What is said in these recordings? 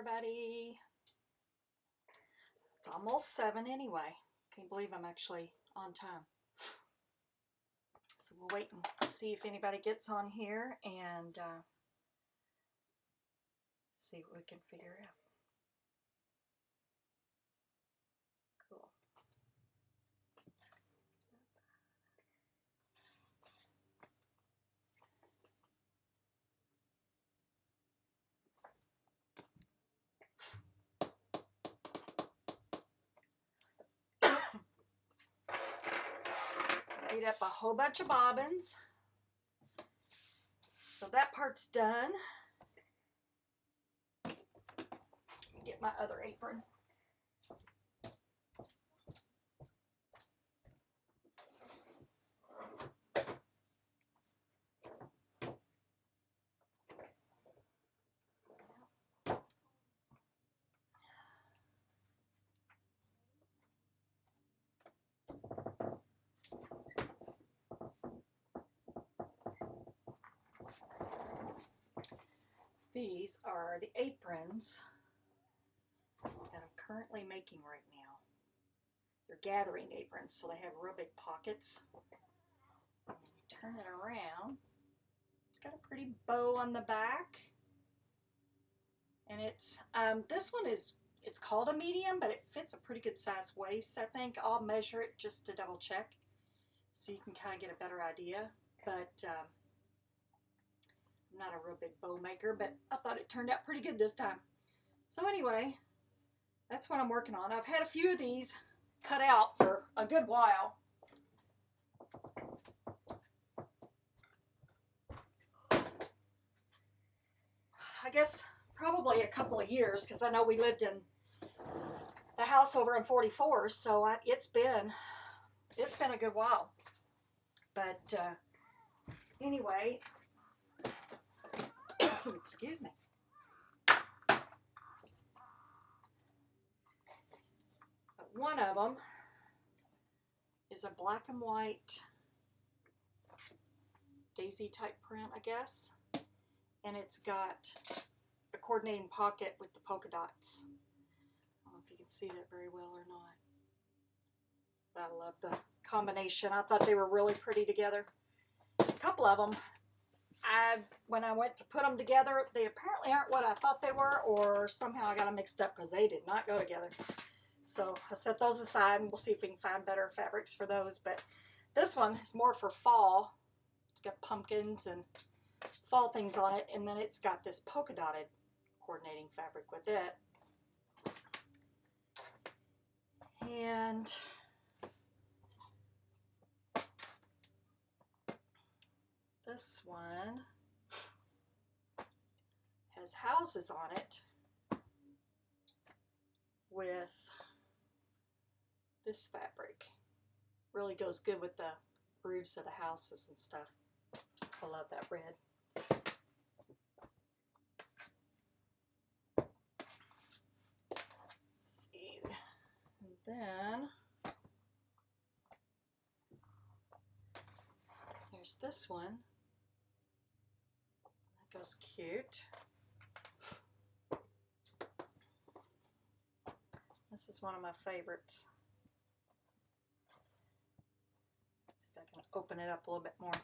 everybody. It's almost 7 anyway. Can't believe I'm actually on time. So we'll wait and see if anybody gets on here and see what we can figure out. Cool. Made up a whole bunch of bobbins. So that part's done. Get my other apron. These are the aprons that I'm currently making right now. They're gathering aprons, so they have real big pockets. And when you turn it around, it's got a pretty bow on the back. And it's this one it's called a medium, but it fits a pretty good size waist, I think. I'll measure it just to double check so you can kind of get a better idea. But I'm not a real big bow maker, but I thought it turned out pretty good this time. So anyway, that's what I'm working on. I've had a few of these cut out for a good while. I guess probably a couple of years, because I know we lived in the house over on 44, so it's been a good while. But anyway, excuse me. But one of them is a black and white daisy type print, I guess, and it's got a coordinating pocket with the polka dots. I don't know if you can see that very well or not, but I love the combination. I thought they were really pretty together. A couple of them, when I went to put them together, they apparently aren't what I thought they were, or somehow I got them mixed up because they did not go together. So I set those aside and we'll see if we can find better fabrics for those. But this one is more for fall. It's got pumpkins and fall things on it, and then it's got this polka dotted coordinating fabric with it. And this one has houses on it with this fabric. Really goes good with the roofs of the houses and stuff. I love that red. Let's see. And then here's this one. That goes cute. This is one of my favorites. See if I can open it up a little bit more.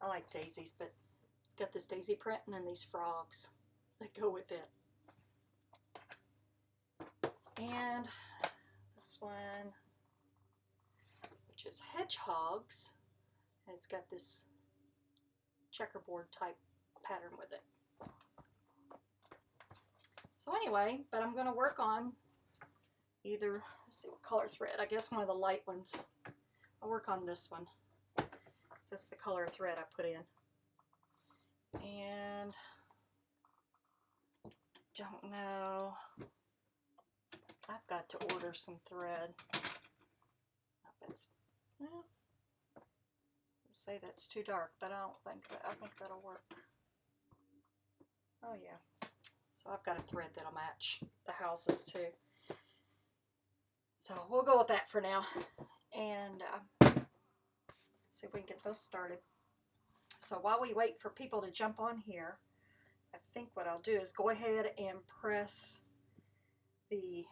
I like daisies, but it's got this daisy print and then these frogs that go with it. And this one, which is hedgehogs, and it's got this checkerboard type pattern with it. So anyway, but I'm going to work on either, let's see what color thread, I guess one of the light ones. I'll work on this one. So that's the color thread I put in. And don't know, I've got to order some thread. Well, let's say that's too dark, but I don't think that, I think that'll work. Oh yeah. So I've got a thread that'll match the houses too. So we'll go with that for now, and see if we can get those started. So while we wait for people to jump on here, I think what I'll do is go ahead and press the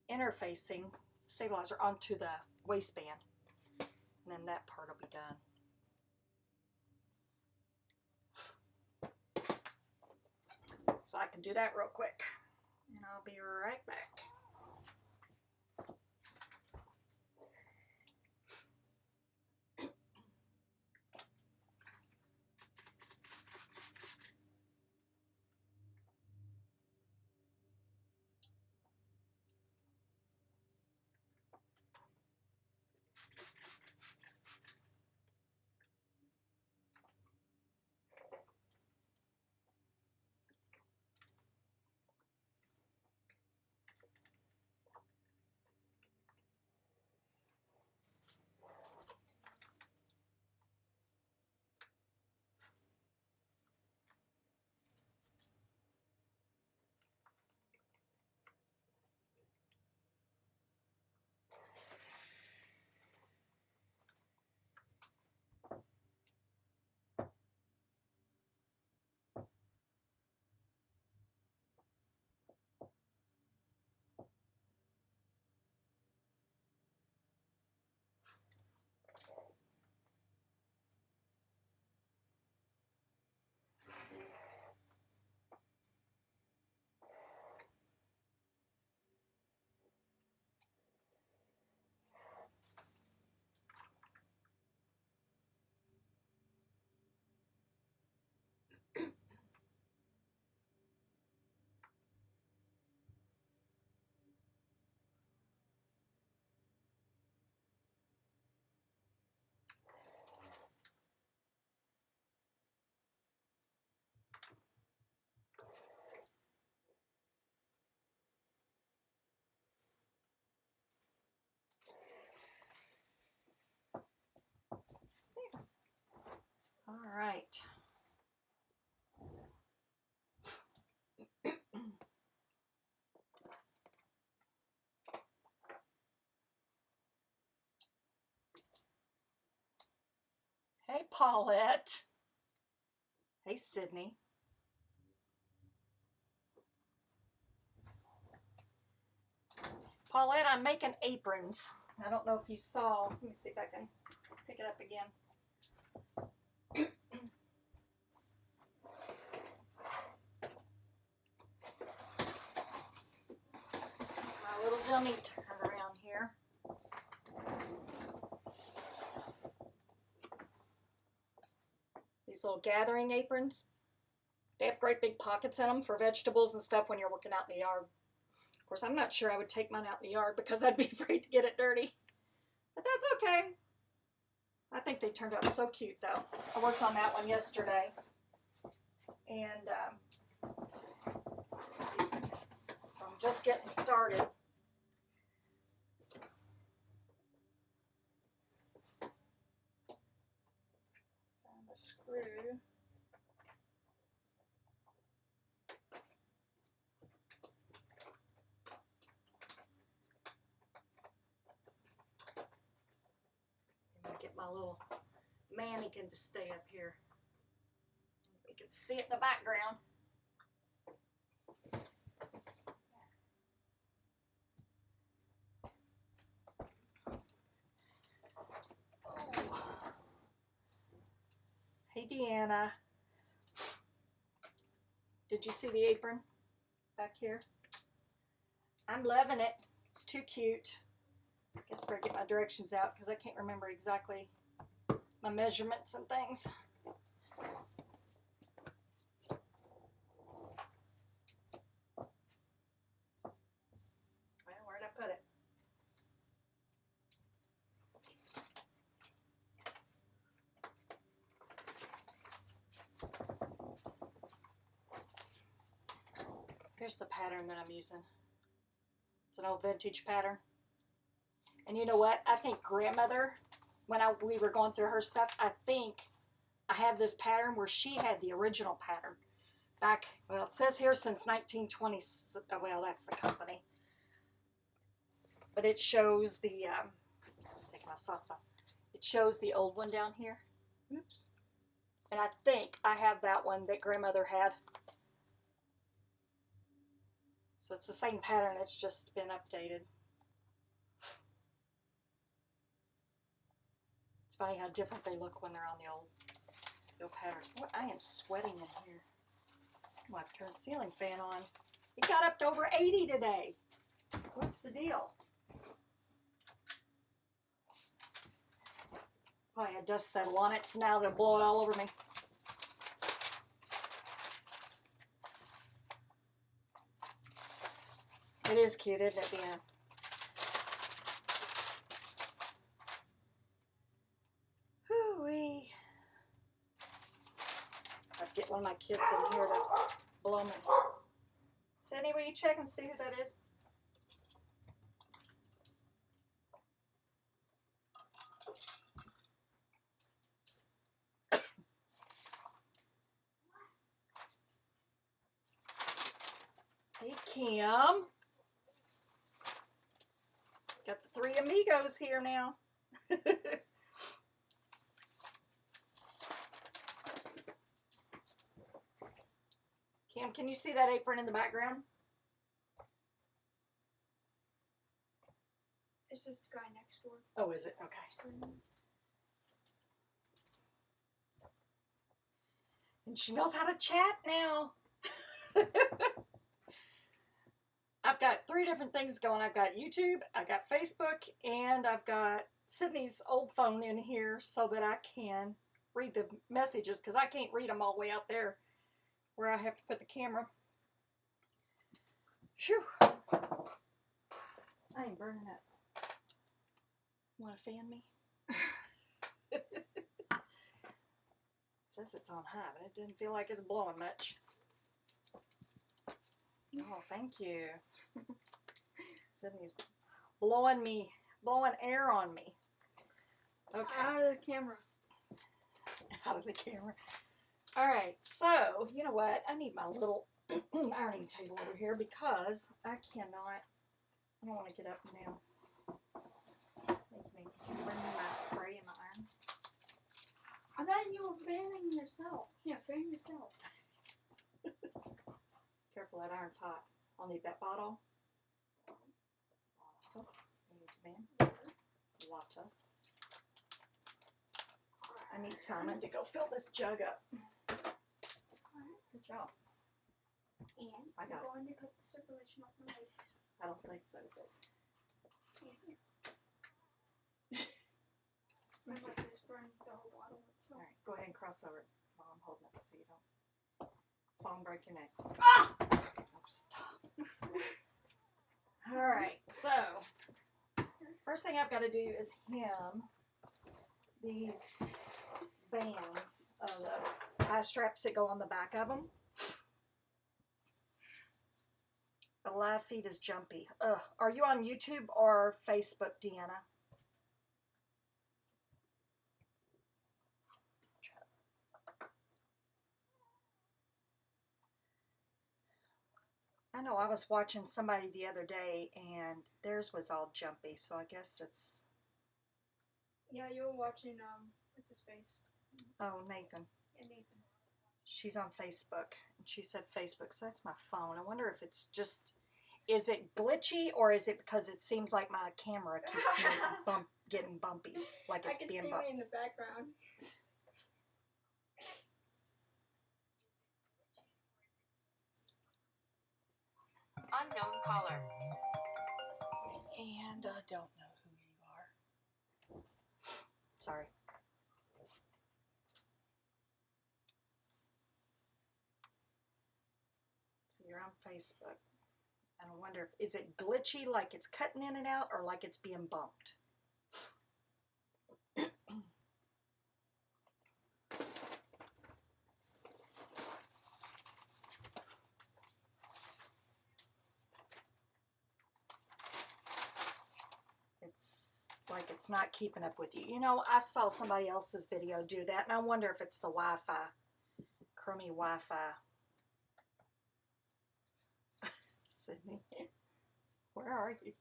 interfacing stabilizer onto the waistband, and then that part will be done. So I can do that real quick, and I'll be right back. All right. Hey, Paulette. Hey, Sydney. Paulette, I'm making aprons. I don't know if you saw. Let me see if I can pick it up again. My little dummy turn around here. These little gathering aprons. They have great big pockets in them for vegetables and stuff when you're working out in the yard. Of course, I'm not sure I would take mine out in the yard because I'd be afraid to get it dirty. But that's okay. I think they turned out so cute, though. I worked on that one yesterday. And, let's see. So I'm just getting started. Found a screw. Get my little mannequin to stay up here. You can see it in the background. Oh. Hey, Deanna. Did you see the apron back here? I'm loving it. It's too cute. I guess I better get my directions out because I can't remember exactly my measurements and things. Well, where'd I put it? Here's the pattern that I'm using. It's an old vintage pattern. And you know what? I think grandmother, when we were going through her stuff, I think I have this pattern where she had the original pattern. Back, well, it says here since 1920, well, that's the company. But it shows the, take my socks off. It shows the old one down here. Oops. And I think I have that one that grandmother had. So it's the same pattern, it's just been updated. It's funny how different they look when they're on the old patterns. Boy, I am sweating in here. I'm going to turn the ceiling fan on. It got up to over 80 today. What's the deal? Probably had dust settle on it, so now they'll blow it all over me. It is cute, isn't it, Deanna? Hoo-wee. I'd get one of my kids in here to blow me. Sydney, will you check and see who that is? Hey, Kim. Got the three amigos here now. Kim, can you see that apron in the background? It's just the guy next door. Oh, is it? Okay. And she knows how to chat now. I've got 3 different things going. I've got YouTube, I've got Facebook, and I've got Sydney's old phone in here so that I can read the messages, because I can't read them all the way out there where I have to put the camera. Phew. I am burning up. Want to fan me? It says it's on high, but it didn't feel like it's blowing much. Oh, thank you. Sydney's blowing air on me. Okay. Out of the camera. Out of the camera. All right, so you know what? I need my little ironing table over here because I don't want to get up now. Make me bring me my spray and my iron. I thought you were fanning yourself. Yeah, fan yourself. Careful, that iron's hot. I'll need that bottle. Water. I need Simon to go fill this jug up. Good job. And I got going to cut the circulation off my face. I don't think so, but I might just burn the whole bottle itself. all right, go ahead and cross over while I'm holding it so you don't fall and break your neck. Ah! Oh, stop. All right, so first thing I've got to do is hem these bands of the tie straps that go on the back of them. The live feed is jumpy. Ugh. Are you on YouTube or Facebook, Deanna? I know I was watching somebody the other day and theirs was all jumpy, so I guess it's... Yeah, you were watching, what's his face? Oh, Nathan. Yeah, Nathan. She's on Facebook, and she said Facebook, so that's my phone. I wonder if it's just, is it glitchy, or is it because it seems like my camera keeps getting bumpy, like it's being bumpy? I can see me in the background. Unknown caller. And I don't know who you are. Sorry. So you're on Facebook. And I wonder, is it glitchy, like it's cutting in and out, or like it's being bumped? It's like it's not keeping up with you. You know, I saw somebody else's video do that, and I wonder if it's the Wi-Fi, crummy Wi-Fi. Sydney, where are you?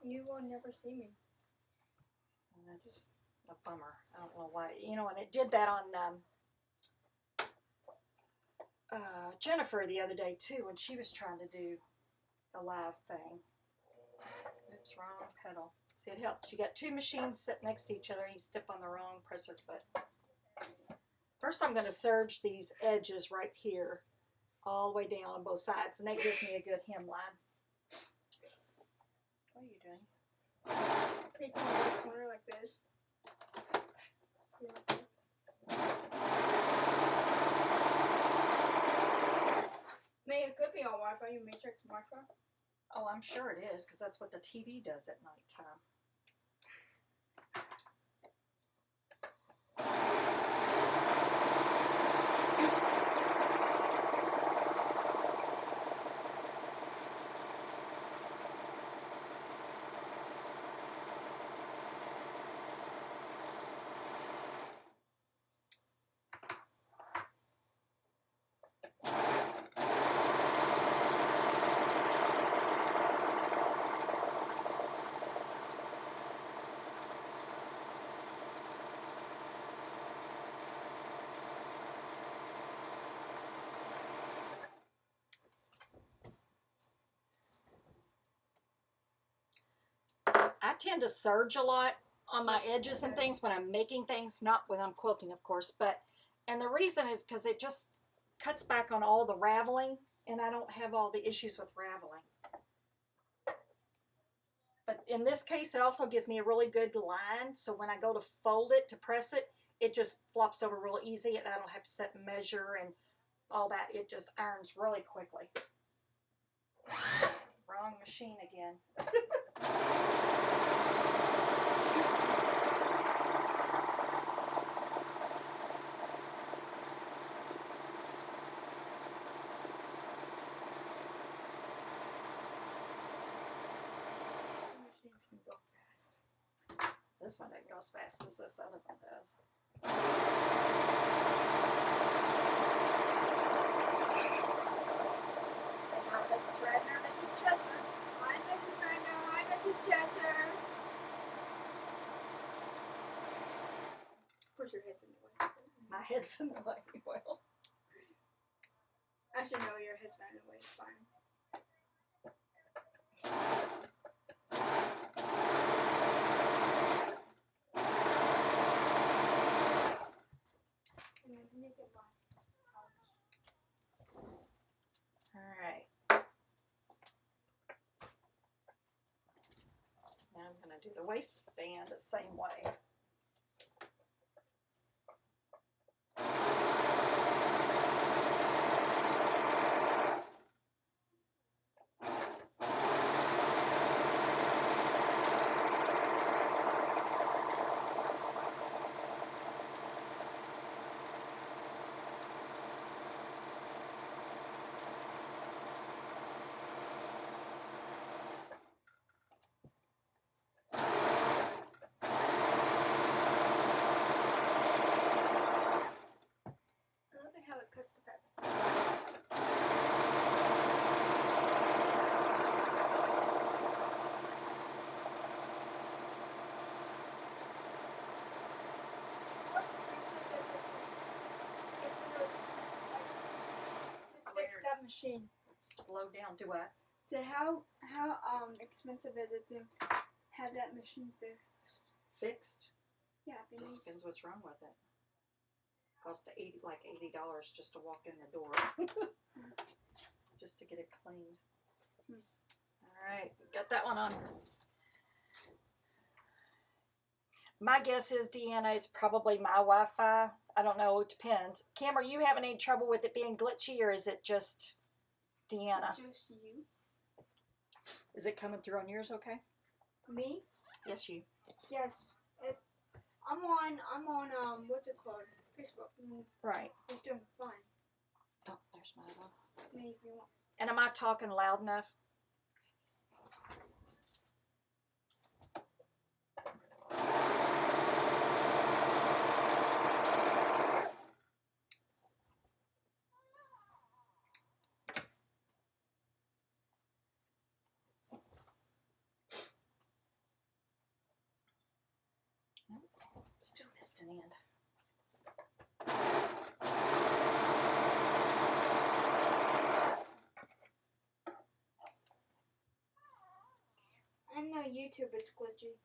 You will never see me. And that's a bummer. I don't know why. You know, and it did that on Jennifer the other day too when she was trying to do a live thing. Oops, wrong pedal. See, it helps. You got two machines sitting next to each other and you step on the wrong presser foot. First, I'm going to serge these edges right here all the way down on both sides, and that gives me a good hemline. What are you doing? Making a corner like this. May it could be on Wi-Fi. You may check the Wi-Fi. Oh, I'm sure it is, because that's what the TV does at nighttime. I tend to serge a lot on my edges and things when I'm making things, not when I'm quilting, of course, and the reason is because it just cuts back on all the raveling, and I don't have all the issues with raveling. But in this case, it also gives me a really good line, so when I go to fold it, to press it, it just flops over real easy, and I don't have to set measure and all that. It just irons really quickly. Wrong machine again. Machines can go fast. This one doesn't go as fast as this other one does. Mrs. Redner, Mrs. Chesser. Hi, Mrs. Brenda. Hi, Mrs. Chesser. Push your heads in the way. My head's in the way. Well, Actually, no, your head's not in the way. It's fine. all right. Now I'm going to do the waistband the same way. That machine. Slow down to what? So how expensive is it to have that machine fixed? Fixed? Yeah, if it Just needs- depends what's wrong with it. Cost like $80 just to walk in the door. Just to get it cleaned. Alright, got that one on. My guess is, Deanna, it's probably my Wi-Fi. I don't know, it depends. Cam, are you having any trouble with it being glitchy, or is it just Deanna? Just you. Is it coming through on yours okay? Me? Yes, you. Yes. I'm on what's it called? Facebook. Right. It's doing fine. Oh, there's my other one. Me if you want. And am I talking loud enough? Still missed an end. YouTube it's glitchy.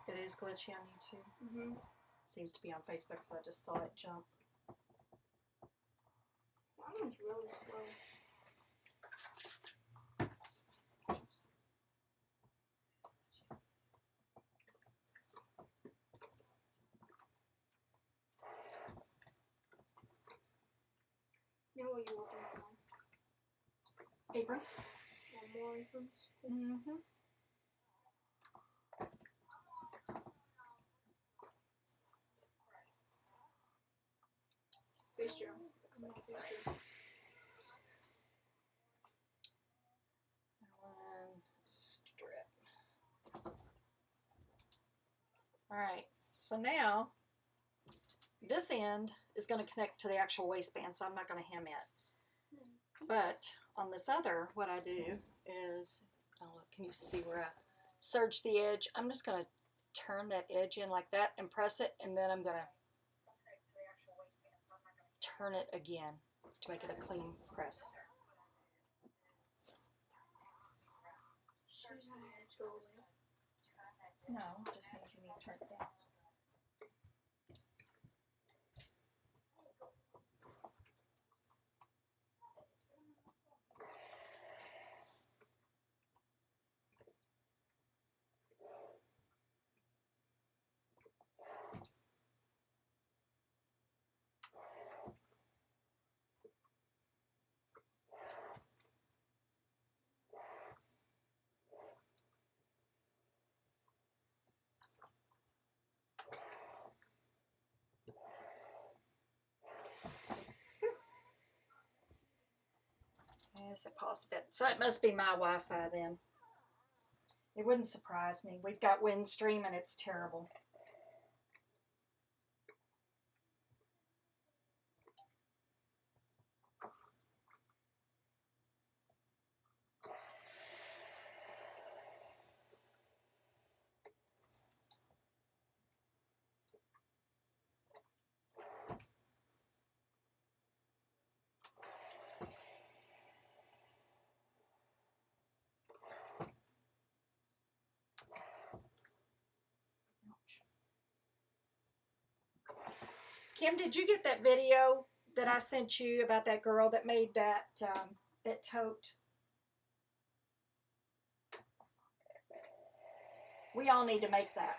It is glitchy on YouTube. Mm-hmm. Seems to be on Facebook because I just saw it jump. That one's really slow. Now what are you working on? Aprons. Yeah, more aprons. Mm-hmm. Face gel. Face gel. One strip. Alright, so now this end is going to connect to the actual waistband, so I'm not going to hem it. But on this other, what I do is, oh look, can you see where I serge the edge? I'm just going to turn that edge in like that and press it, and then I'm going to turn it again to make it a clean press. No, just means you need to turn it down. Yes, it paused a bit. So it must be my Wi-Fi then. It wouldn't surprise me. We've got Windstream and it's terrible. Kim, did you get that video that I sent you about that girl that made that that tote? We all need to make that.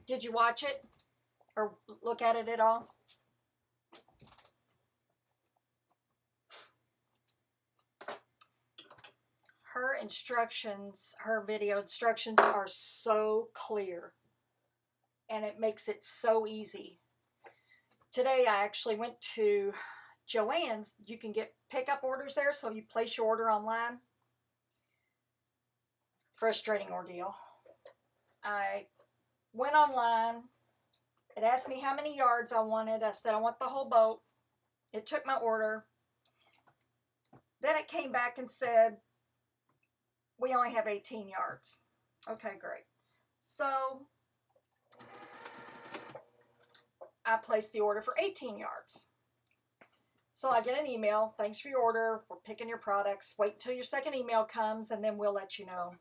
Did you watch it or look at it at all? Her instructions, her video instructions are so clear and it makes it so easy. Today I actually went to Joann's. You can get pickup orders there, so you place your order online. Frustrating ordeal. I went online. It asked me how many yards I wanted. I said I want the whole boat. It took my order. Then it came back and said, we only have 18 yards. Okay, great. So I placed the order for 18 yards. So I get an email, thanks for your order, we're picking your products, wait till your second email comes and then we'll let you know.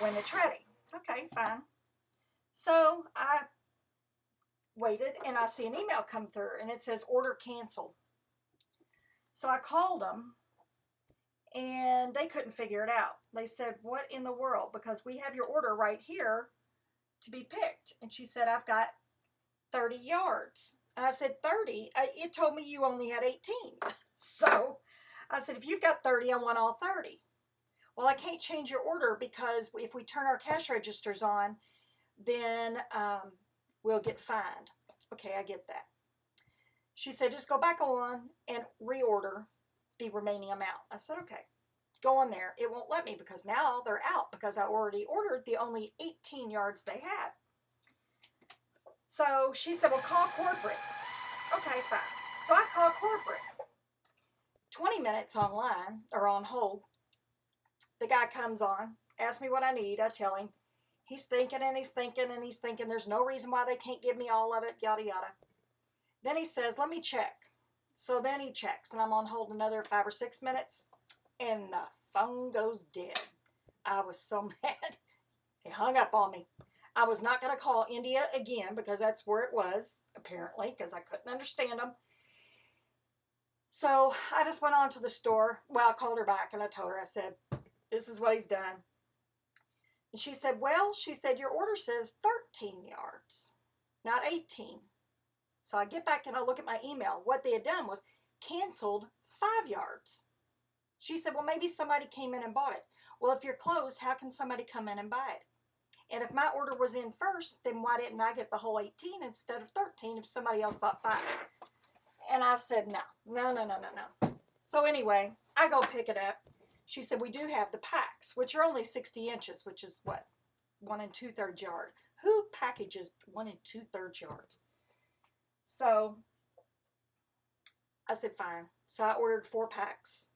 when it's ready. Okay, fine. So I waited, and I see an email come through, and it says order canceled. So I called them, and they couldn't figure it out. They said, what in the world? Because we have your order right here to be picked. And she said, I've got 30 yards. And I said, 30? It told me you only had 18. So I said, if you've got 30, I want all 30. Well, I can't change your order because if we turn our cash registers on, then we'll get fined. Okay, I get that. She said, just go back on and reorder the remaining amount. I said, okay. Go on there. It won't let me because now they're out because I already ordered the only 18 yards they had. So she said, well, call corporate. Okay, fine. So I called corporate. 20 minutes online, or on hold. The guy comes on, asks me what I need. I tell him. He's thinking and he's thinking and he's thinking. There's no reason why they can't give me all of it, yada, yada. Then he says, let me check. So then he checks, and I'm on hold another 5 or 6 minutes, and the phone goes dead. I was so mad. He hung up on me. I was not going to call India again because that's where it was, apparently, because I couldn't understand them. So I just went on to the store. Well, I called her back, and I told her, I said, this is what he's done. And she said, well, she said, your order says 13 yards, not 18. So I get back and I look at my email. What they had done was canceled 5 yards. She said, well, maybe somebody came in and bought it. Well, if you're closed, how can somebody come in and buy it? And if my order was in first, then why didn't I get the whole 18 instead of 13 if somebody else bought 5? And I said, no. So anyway, I go pick it up. She said, we do have the packs, which are only 60 inches, which is what? 1 2/3 yard. Who packages 1 2/3 yards? So I said, fine. So I ordered 4 packs.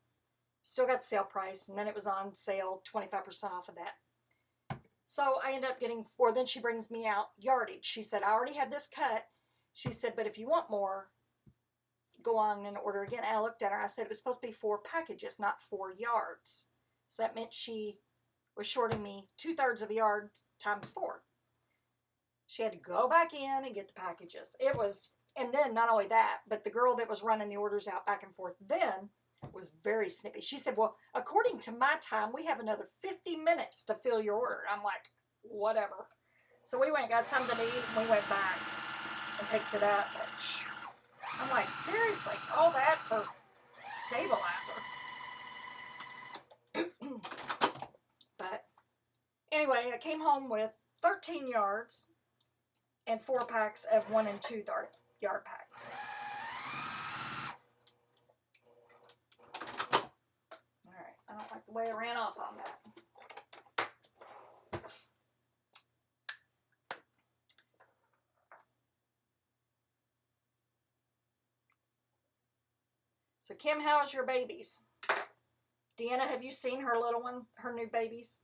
Still got the sale price, and then it was on sale, 25% off of that. So I ended up getting 4. Then she brings me out yardage. She said, I already had this cut. She said, but if you want more, go on and order again. And I looked at her. I said, it was supposed to be 4 packages, not 4 yards. So that meant she was shorting me 2/3 of a yard times 4. She had to go back in and get the packages. It was, and then not only that, but the girl that was running the orders out back and forth then was very snippy. She said, well, according to my time, we have another 50 minutes to fill your order. I'm like, whatever. So we went and got something to eat, and we went back and picked it up. I'm like, seriously, all that for stabilizer? But anyway, I came home with 13 yards and 4 packs of 1 2/3 yard packs. All right, I don't like the way I ran off on that. So Kim, how is your babies? Deanna, have you seen her little one, her new babies?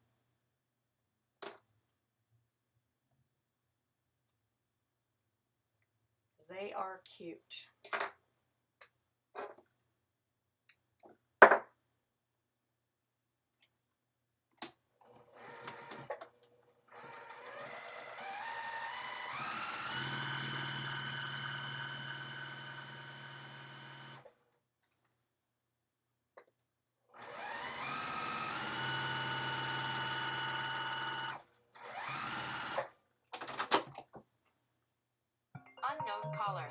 Because they are cute. Unknown caller.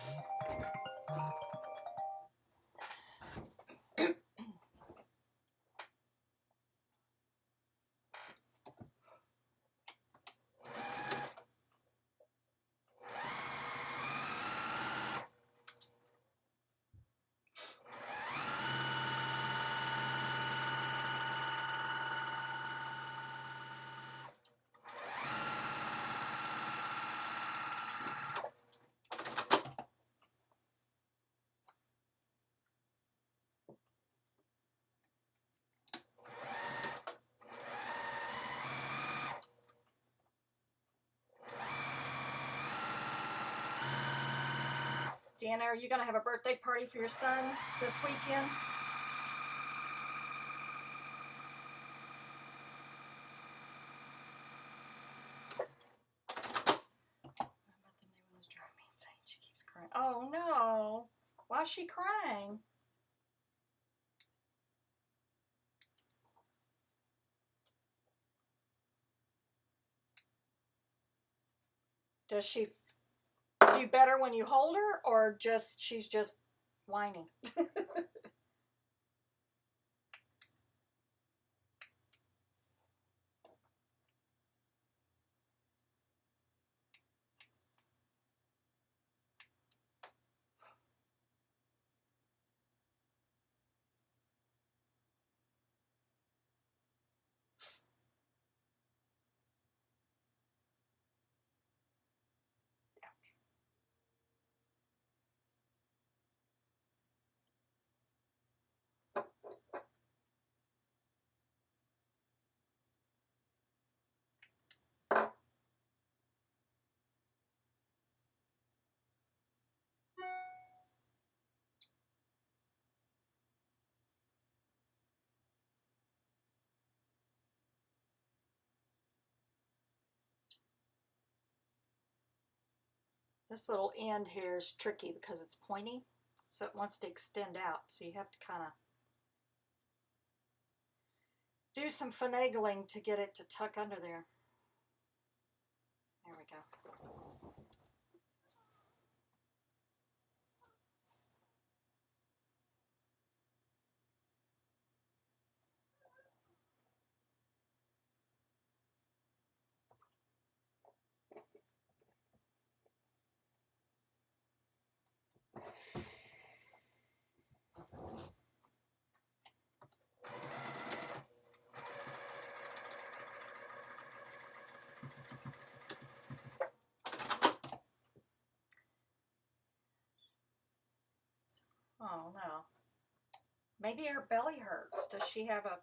Deanna, are you going to have a birthday party for your son this weekend? Oh no. Why is she crying? Does she do better when you hold her, or just she's just whining? This little end here is tricky because it's pointy, so it wants to extend out. So you have to kind of do some finagling to get it to tuck under there. There we go. Oh no. Maybe her belly hurts. Does she have a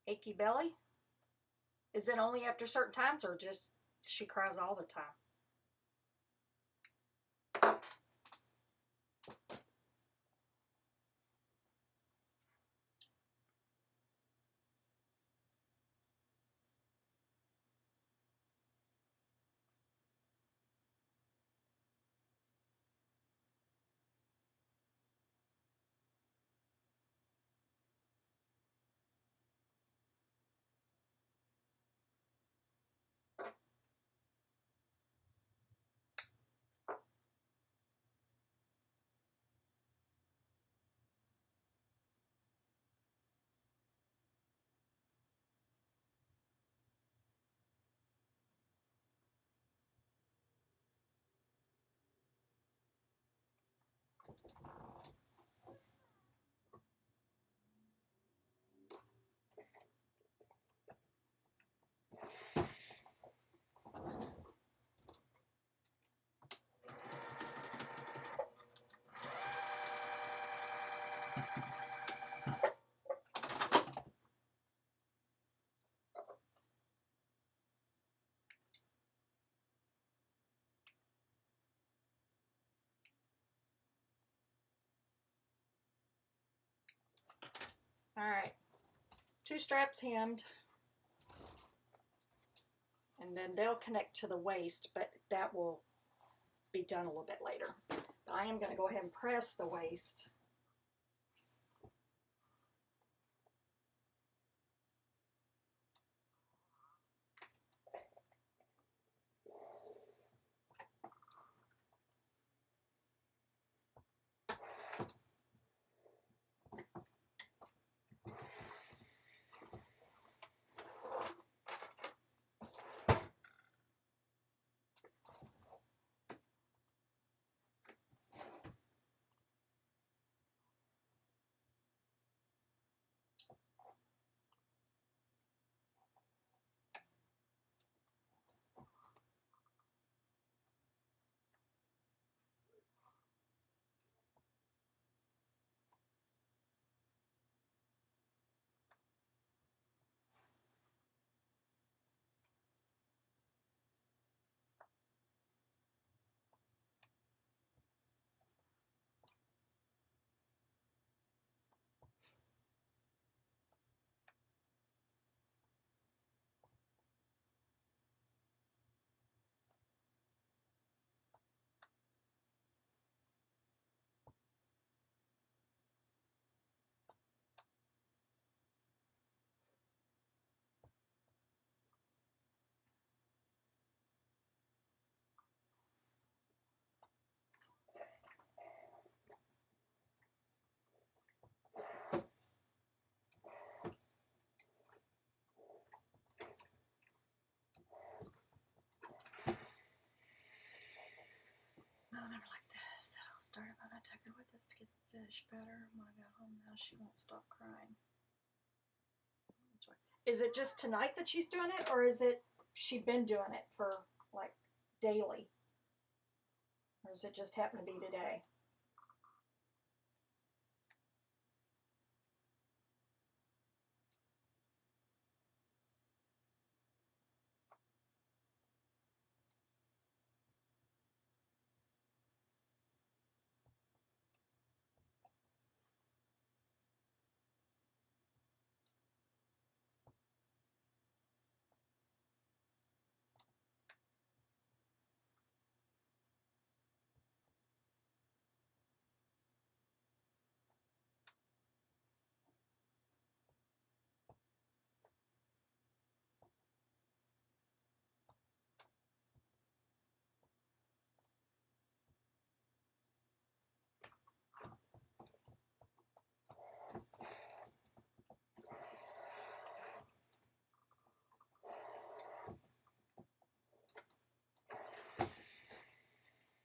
achy belly? Is it only after certain times, or just she cries all the time? All right, 2 straps hemmed, and then they'll connect to the waist, but that will be done a little bit later. But I am going to go ahead and press the waist. Much better. When I got home now, she won't stop crying. Is it just tonight that she's doing it, or is it she been doing it for like daily? Or does it just happen to be today?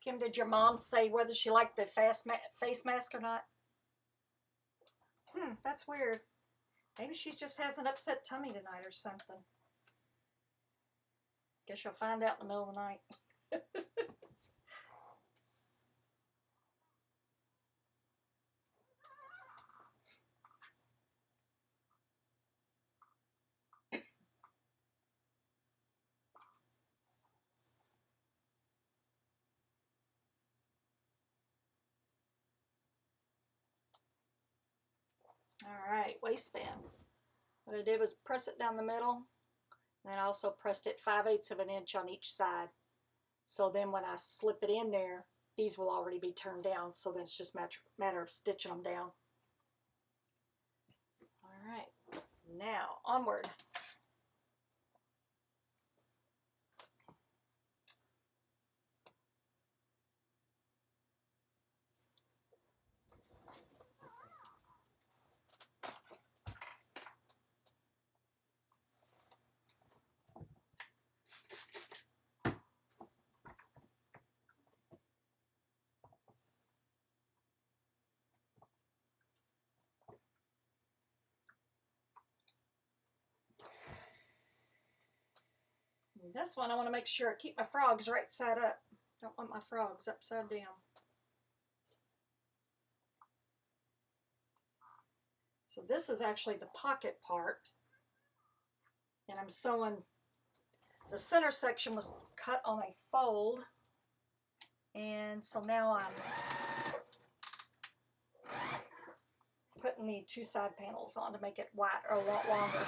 Kim, did your mom say whether she liked the face mask or not? That's weird. Maybe she just has an upset tummy tonight or something. Guess you'll find out in the middle of the night. Alright, waistband. What I did was press it down the middle, and then I also pressed it 5/8 of an inch on each side. So then when I slip it in there, these will already be turned down, so then it's just a matter of stitching them down. Alright, now onward. This one I want to make sure I keep my frogs right side up. Don't want my frogs upside down. So this is actually the pocket part. And I'm sewing, the center section was cut on a fold. And so now I'm putting the two side panels on to make it wide or a lot longer.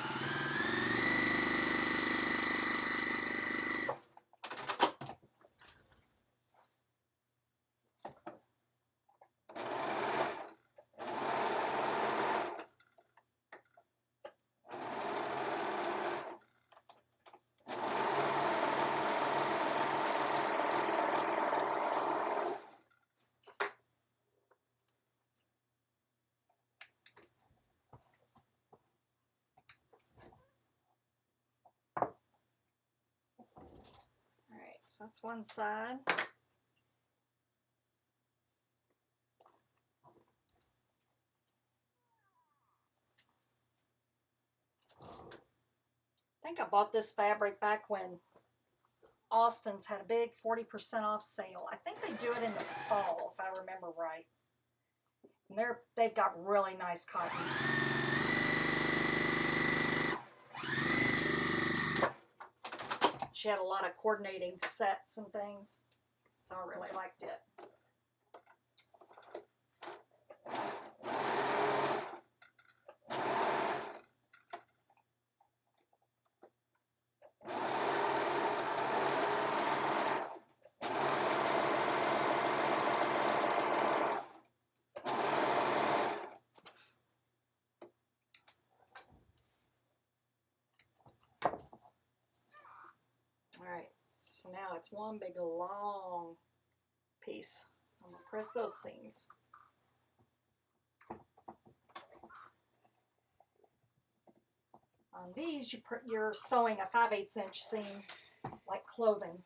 So that's one side. I think I bought this fabric back when Austin's had a big 40% off sale. I think they do it in the fall, if I remember right. And they've got really nice cottons. She had a lot of coordinating sets and things, so I really liked it. Alright, so now it's one big long piece. I'm going to press those seams. On these, you're sewing a 5/8 inch seam like clothing.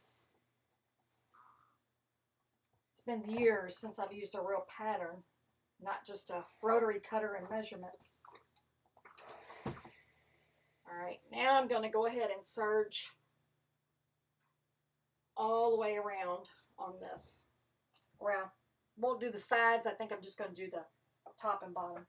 It's been years since I've used a real pattern. not just a rotary cutter and measurements. Alright, now I'm going to go ahead and serge all the way around on this. Well, won't do the sides. I think I'm just going to do the top and bottom.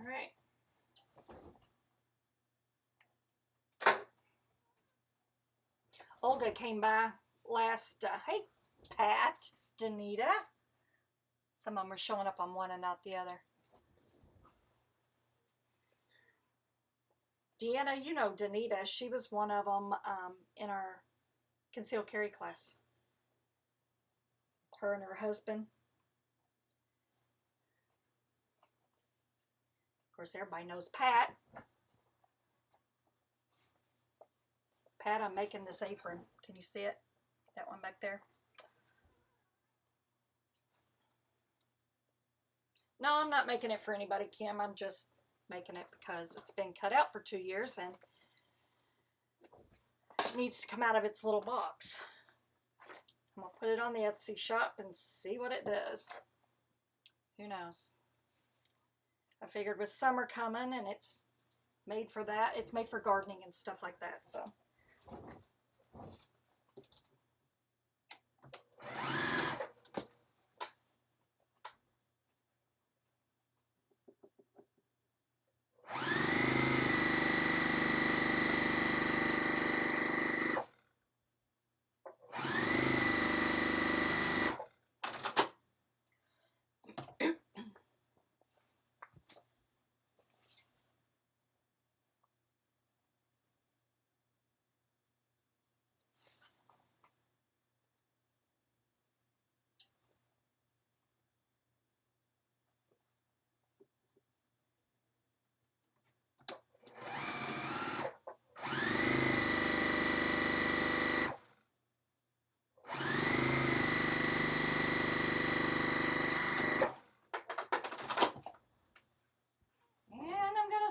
Alright. Olga came by last, hey, Pat, Danita. Some of them are showing up on one and not the other. Deanna, you know Danita. She was one of them in our concealed carry class. Her and her husband. Of course, everybody knows Pat. Pat, I'm making this apron. Can you see it? That one back there? No, I'm not making it for anybody, Kim. I'm just making it because it's been cut out for 2 years and it needs to come out of its little box. I'm going to put it on the Etsy shop and see what it does. Who knows? I figured with summer coming and it's made for that. It's made for gardening and stuff like that, so.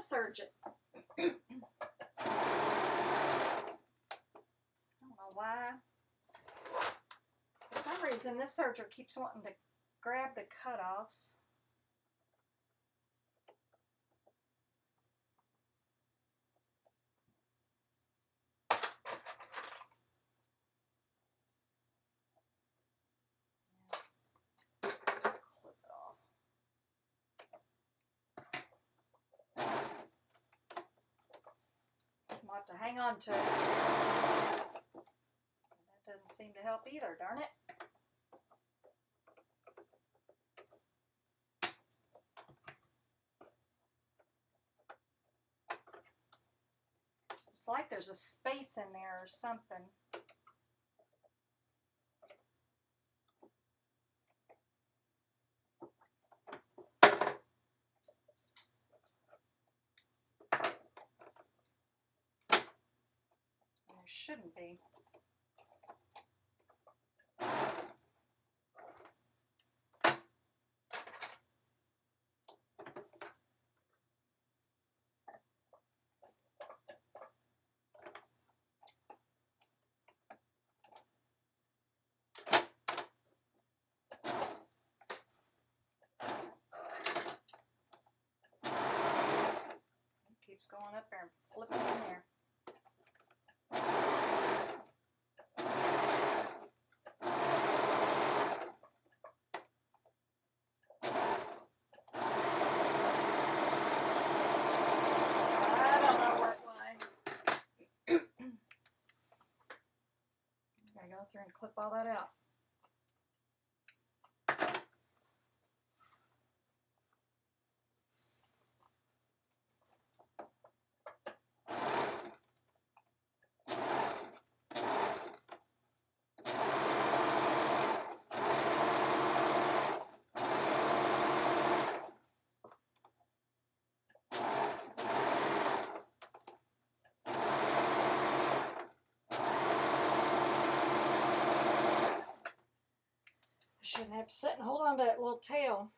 Serge it. I don't know why. For some reason, this serger keeps wanting to grab the cutoffs. Clip it off. I'll have to hang on to it. That doesn't seem to help either, darn it. It's like there's a space in there or something. Shouldn't be. there and flip it in there. I don't know why. Gotta go through and clip all that out. Shouldn't have to sit and hold on to that little tail.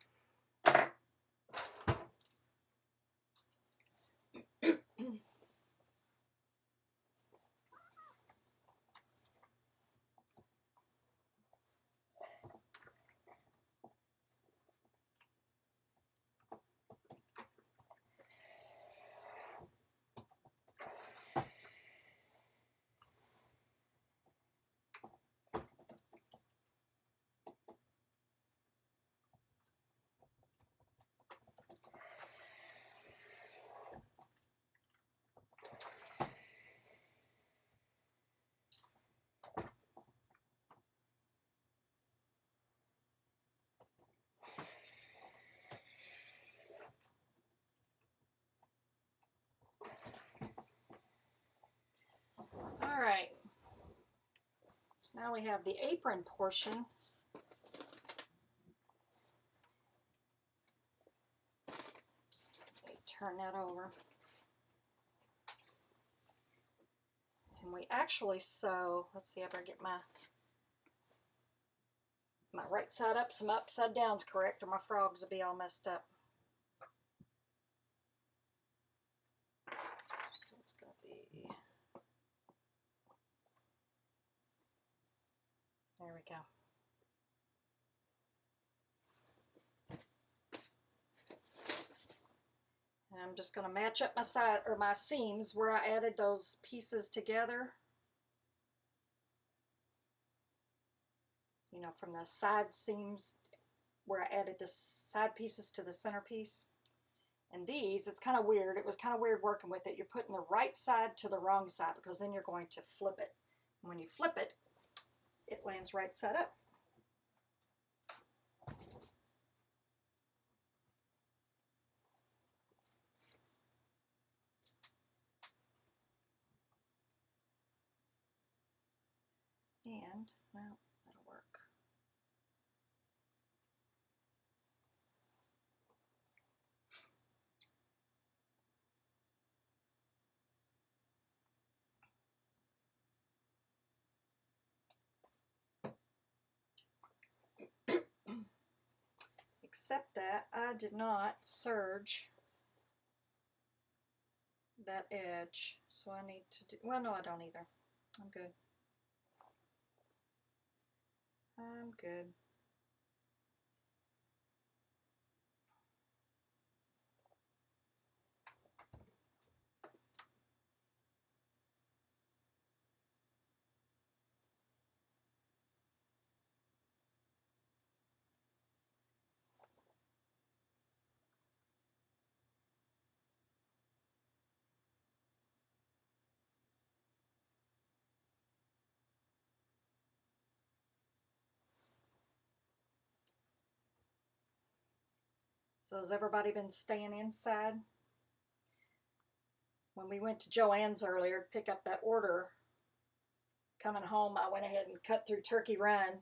All right, so now we have the apron portion. Let me turn that over. And we actually sew, let's see if I get my right side up, some upside downs correct, or my frogs will be all messed up. So it's going to be, there we go. And I'm just going to match up my side or my seams where I added those pieces together. You know, from the side seams where I added the side pieces to the center piece. And these, it's kind of weird. It was kind of weird working with it. You're putting the right side to the wrong side because then you're going to flip it. And when you flip it, it lands right side up. And, well, that'll work. Except that I did not serge that edge, so I need to do, well, no, I don't either. I'm good. I'm good. So has everybody been staying inside? When we went to Joann's earlier to pick up that order, coming home, I went ahead and cut through Turkey Run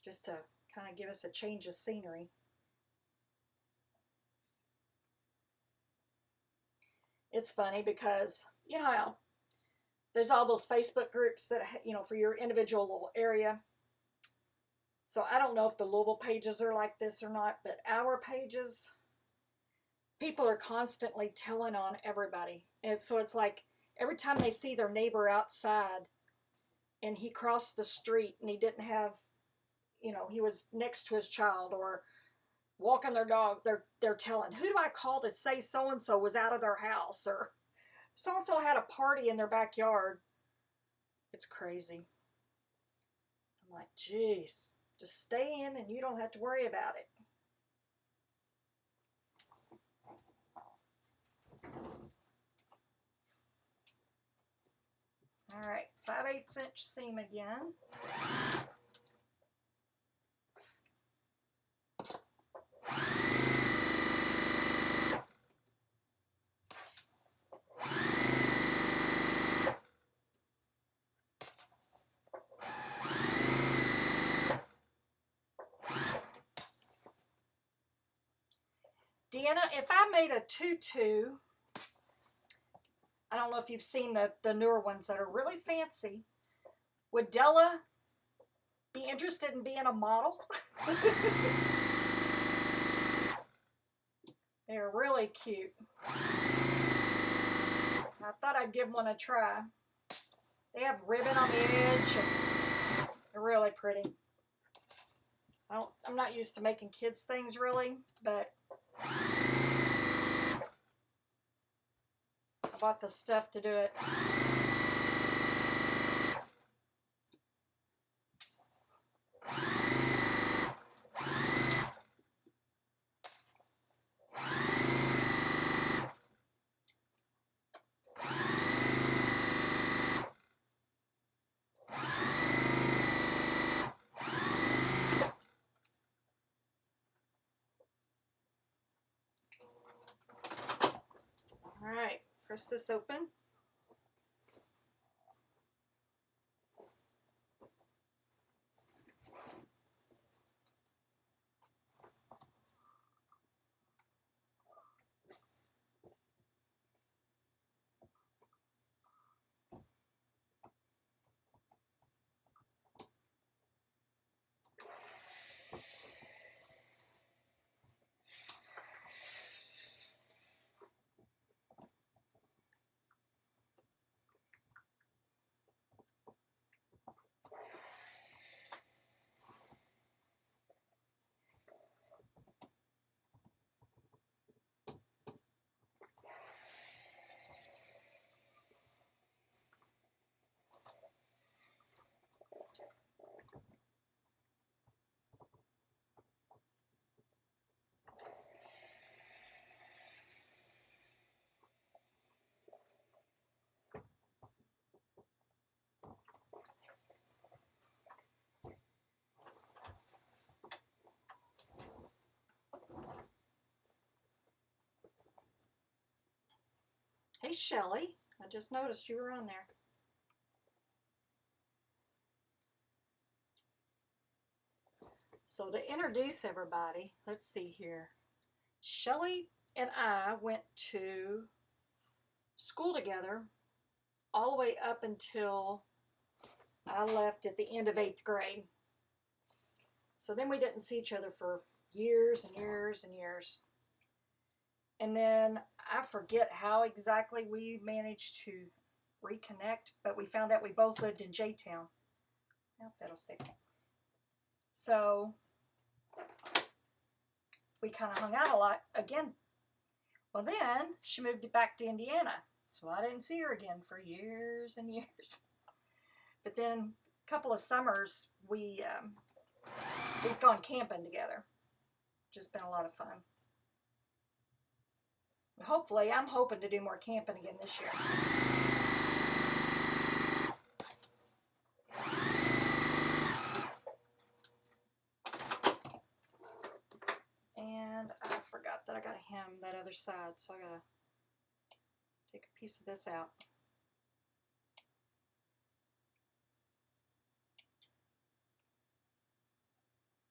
just to kind of give us a change of scenery. It's funny because, you know how there's all those Facebook groups that, you know, for your individual little area. So I don't know if the Louisville pages are like this or not, but our pages, people are constantly telling on everybody. And so it's like every time they see their neighbor outside and he crossed the street and he didn't have, you know, he was next to his child or walking their dog, they're telling, who do I call to say so-and-so was out of their house? Or So-and-so had a party in their backyard. It's crazy. I'm like, geez, just stay in and you don't have to worry about it. All right, 5/8 inch seam again. Deanna, if I made a tutu, I don't know if you've seen the newer ones that are really fancy. Would Della be interested in being a model? They're really cute. I thought I'd give one a try. They have ribbon on the edge and they're really pretty. I'm not used to making kids things really, but I bought the stuff to do it. All right, press this open. Hey, Shelly. I just noticed you were on there. So to introduce everybody, let's see here. Shelly and I went to school together all the way up until I left at the end of 8th grade. So then we didn't see each other for years and years and years. And then I forget how exactly we managed to reconnect, but we found out we both lived in J-Town. Oh, fiddlesticks. So we kind of hung out a lot again. Well, then she moved back to Indiana, so I didn't see her again for years and years. But then a couple of summers we've gone camping together. Just been a lot of fun. Hopefully, I'm hoping to do more camping again this year. And I forgot that I got to hem that other side, so I got to take a piece of this out.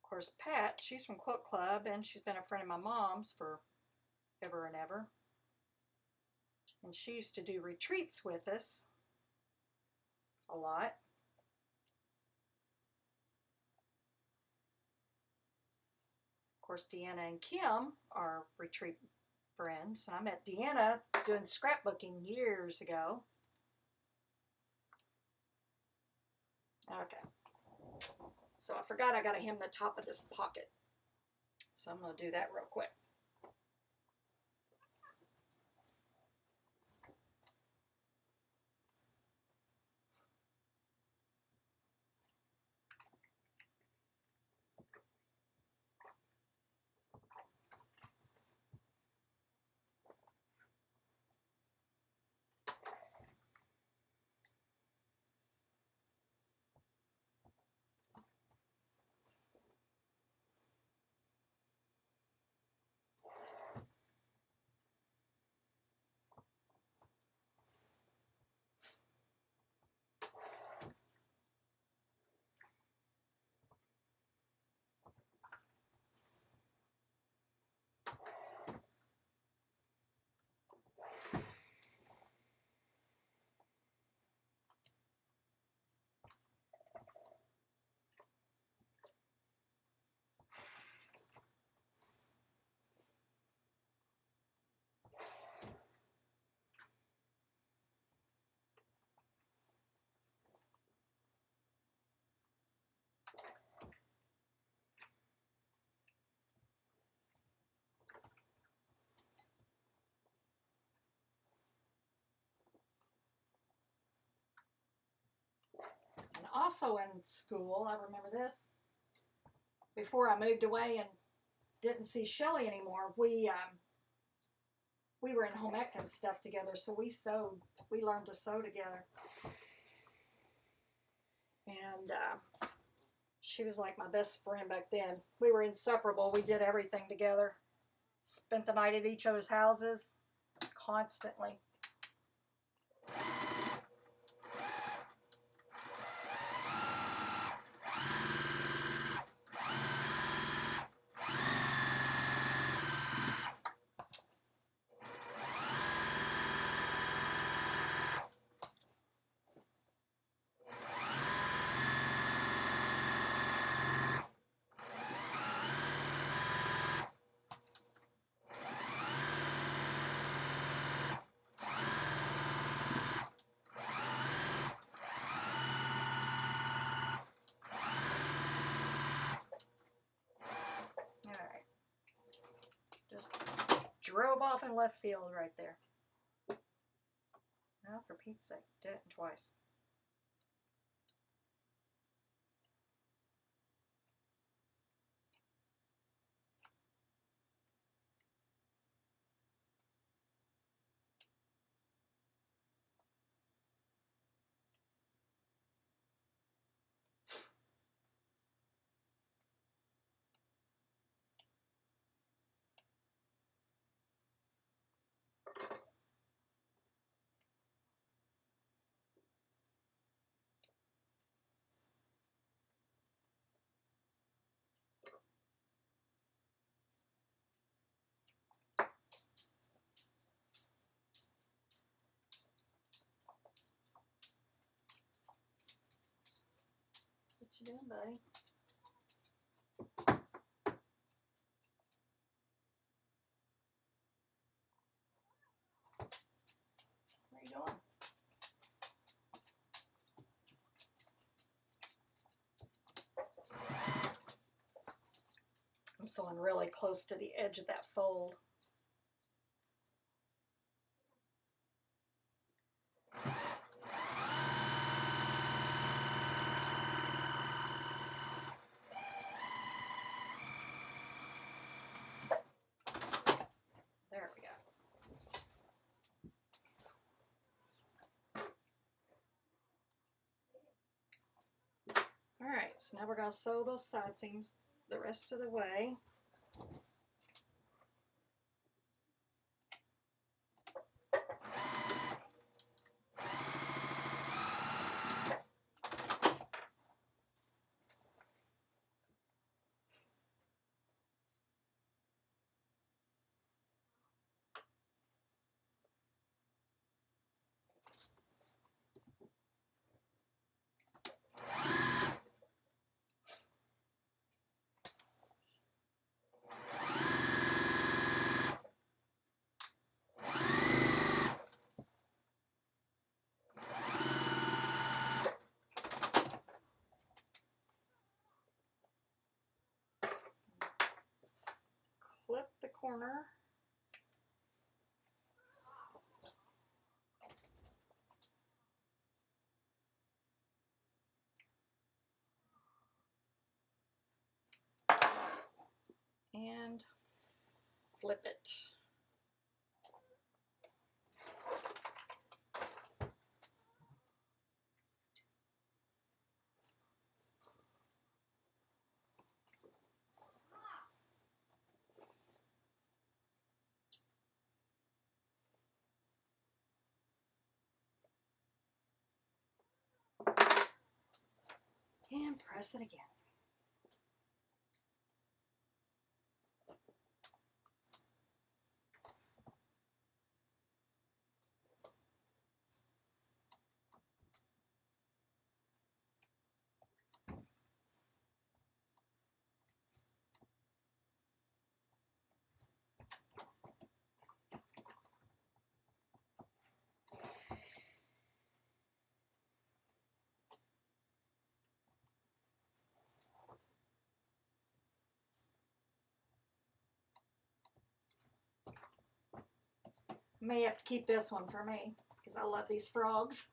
Of course, Pat, she's from Quilt Club, and she's been a friend of my mom's for ever and ever. And she used to do retreats with us a lot. Of course, Deanna and Kim are retreat friends. I met Deanna doing scrapbooking years ago. Okay. So I forgot I got to hem the top of this pocket. So I'm going to do that real quick. also in school. I remember this. Before I moved away and didn't see Shelly anymore, we were in home ec and stuff together, so we sewed. We learned to sew together. And she was like my best friend back then. We were inseparable. We did everything together. Spent the night at each other's houses constantly. Just drove off in left field right there. Now, for Pete's sake, did it twice. What you doing, buddy? Where are you going? I'm sewing really close to the edge of that fold. There we go. All right, so now we're going to sew those side seams the rest of the way. Clip the corner. And flip it. And press it again. May have to keep this one for me because I love these frogs.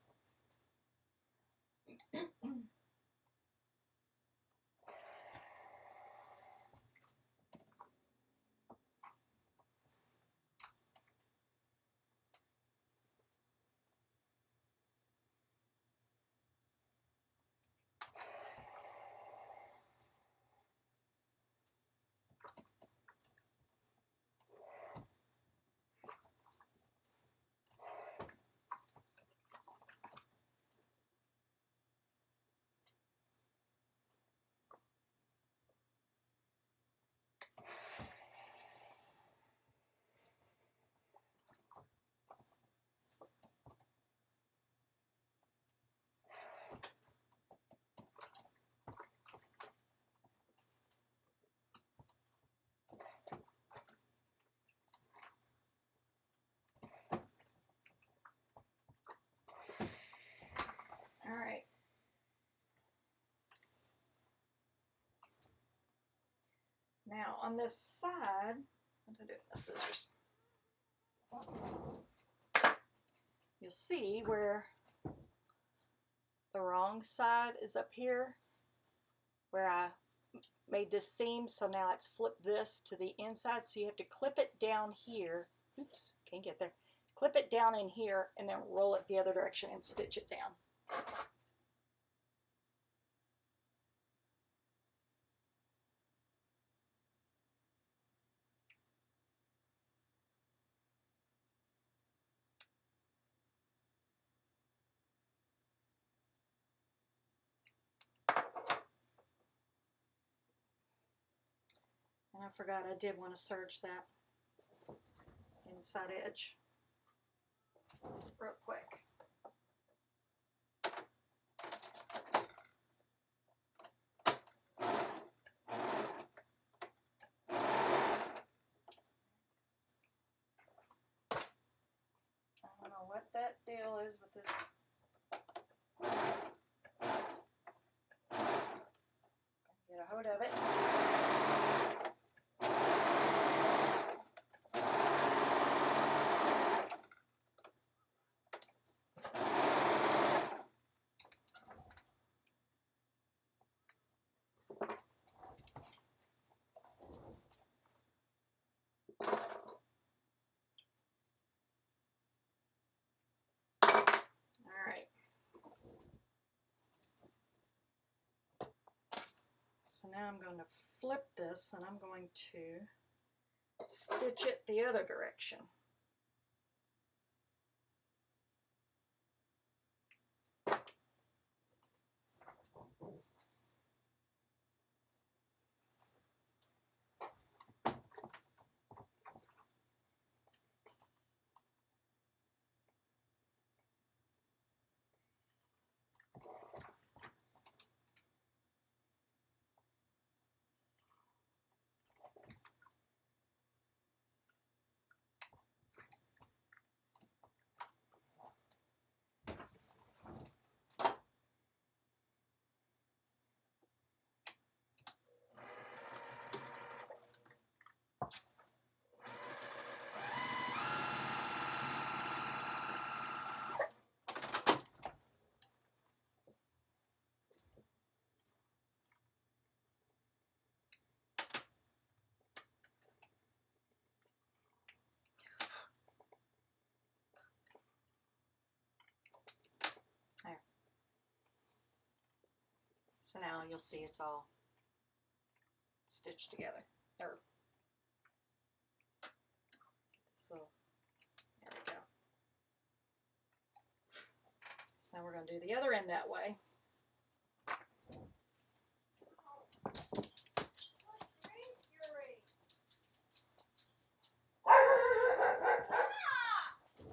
on this side, what did I do with my scissors? You'll see where the wrong side is up here, where I made this seam, so now it's flipped this to the inside, so you have to clip it down here. Oops, can't get there. Clip it down in here and then roll it the other direction and stitch it down. And I forgot I did want to serge that inside edge real quick. I don't know what that deal is with this. Get a hold of it. So now I'm going to flip this and I'm going to stitch it the other direction. There. So now you'll see it's all stitched together. There. So there we go. So now we're going to do the other end that way.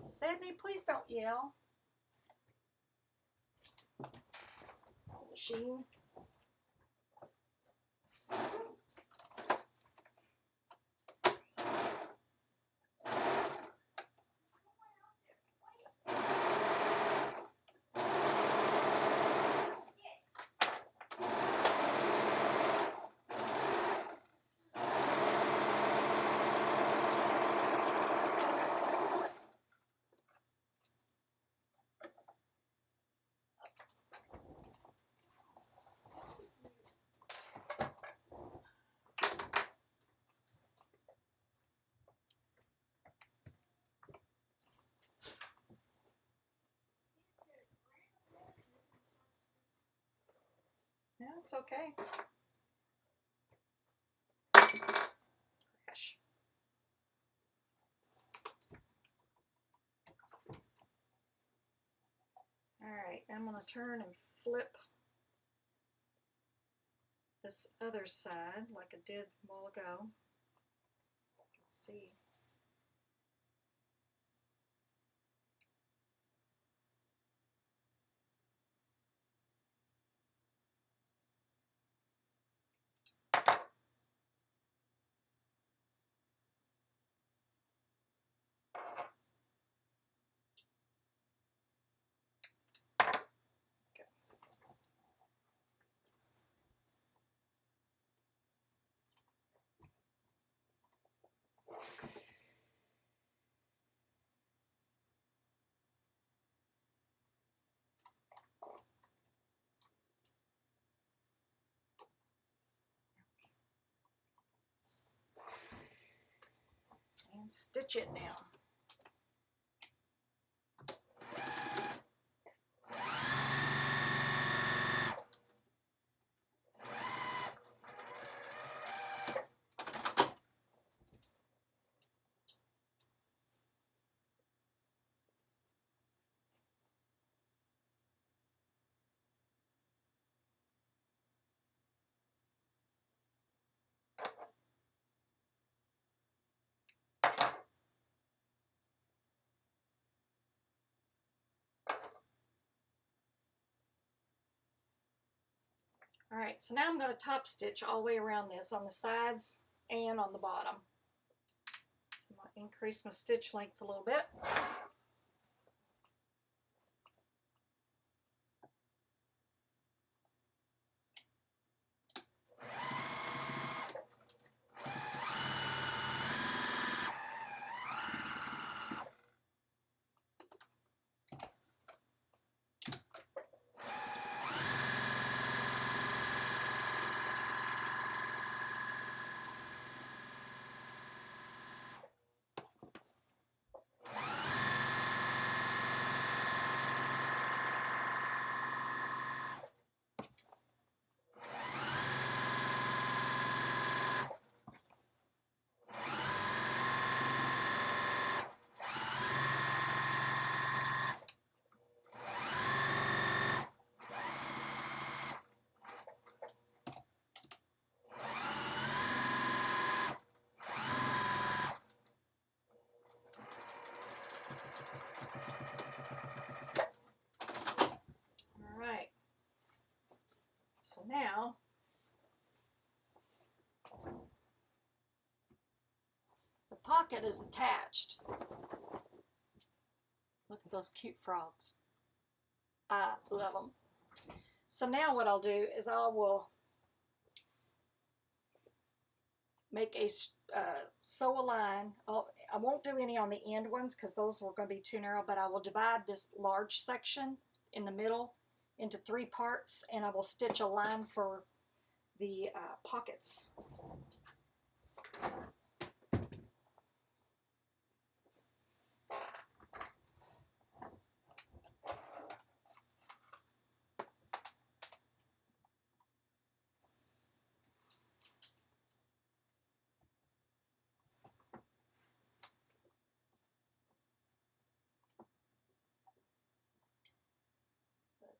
Sydney, please don't yell. Machine. Yeah, it's okay. Crash. Alright, I'm going to turn and flip this other side like I did a while ago. You can see. and stitch it down. All right, so now I'm going to top stitch all the way around this on the sides and on the bottom. So I'm going to increase my stitch length a little bit. So now, the pocket is attached. Look at those cute frogs. I love them. So now what I'll do is I will make a sew a line. I won't do any on the end ones because those were going to be too narrow, but I will divide this large section in the middle into 3 parts, and I will stitch a line for the pockets.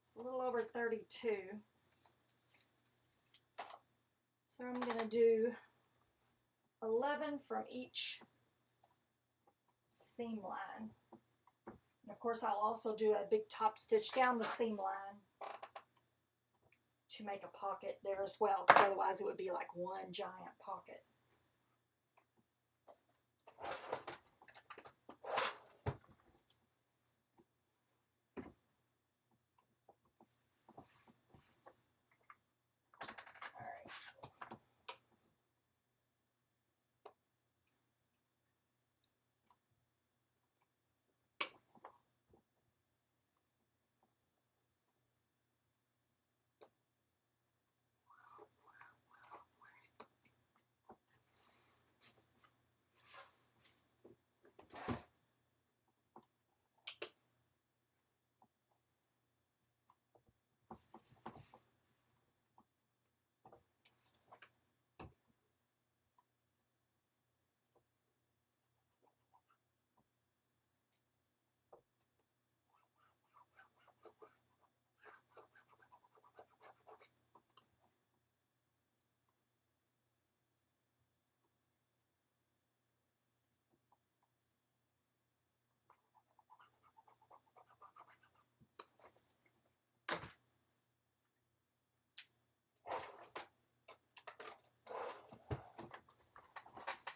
It's a little over 32. So I'm going to do 11 from each seam line. And of course I'll also do a big top stitch down the seam line to make a pocket there as well, because otherwise it would be like one giant pocket.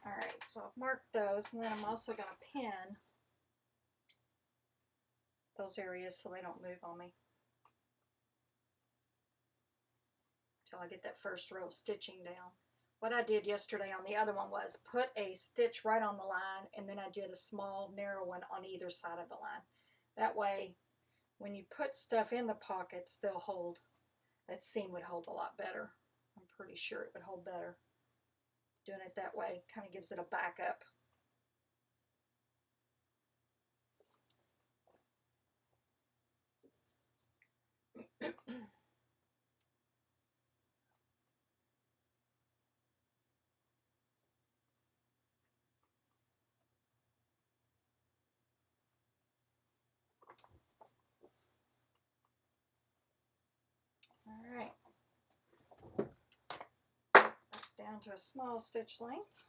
Alright, so I've marked those, and then I'm also going to pin those areas so they don't move on me until I get that first row of stitching down. What I did yesterday on the other one was put a stitch right on the line, and then I did a small narrow one on either side of the line. That way, when you put stuff in the pockets, they'll hold. That seam would hold a lot better. I'm pretty sure it would hold better. Doing it that way kind of gives it a backup. down to a small stitch length.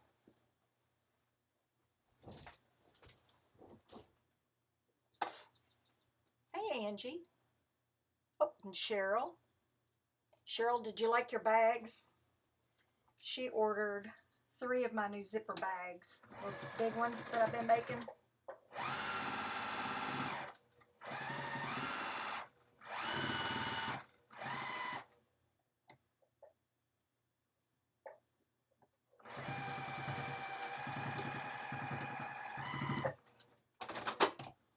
Hey, Angie. Oh, and Cheryl. Cheryl, did you like your bags? She ordered 3 of my new zipper bags. Those big ones that I've been making.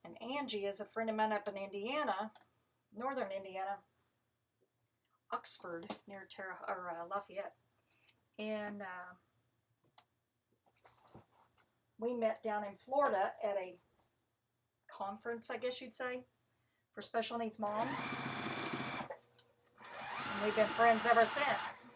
And Angie is a friend of mine up in Indiana, northern Indiana, Oxford, near Lafayette. And we met down in Florida at a conference, I guess you'd say, for special needs moms. And we've been friends ever since.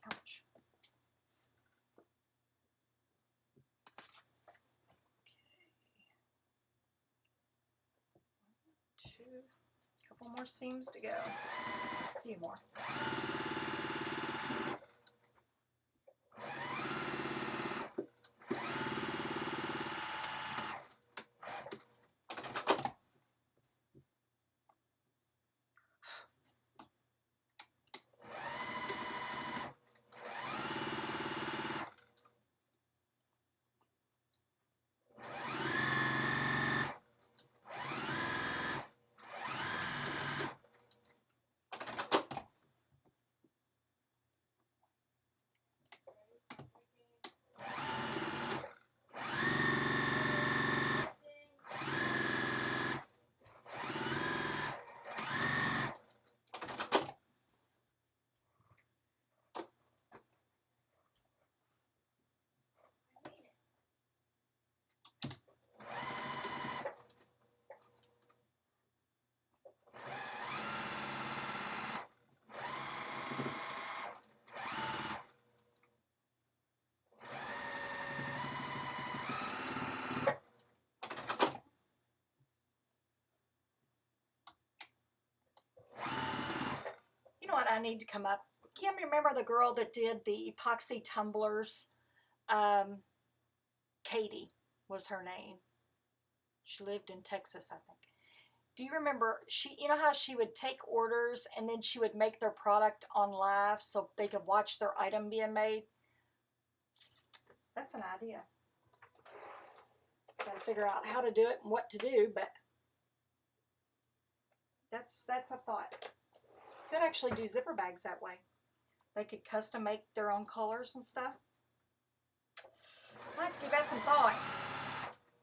Ouch. Okay. 2, couple more seams to go. A few more. What I need to come up. Can't remember the girl that did the epoxy tumblers. Katie was her name. She lived in Texas, I think. Do you remember you know how she would take orders and then she would make their product on live so they could watch their item being made? That's an idea. Got to figure out how to do it and what to do, but that's a thought. Could actually do zipper bags that way. They could custom make their own colors and stuff. I'll have to give that some thought.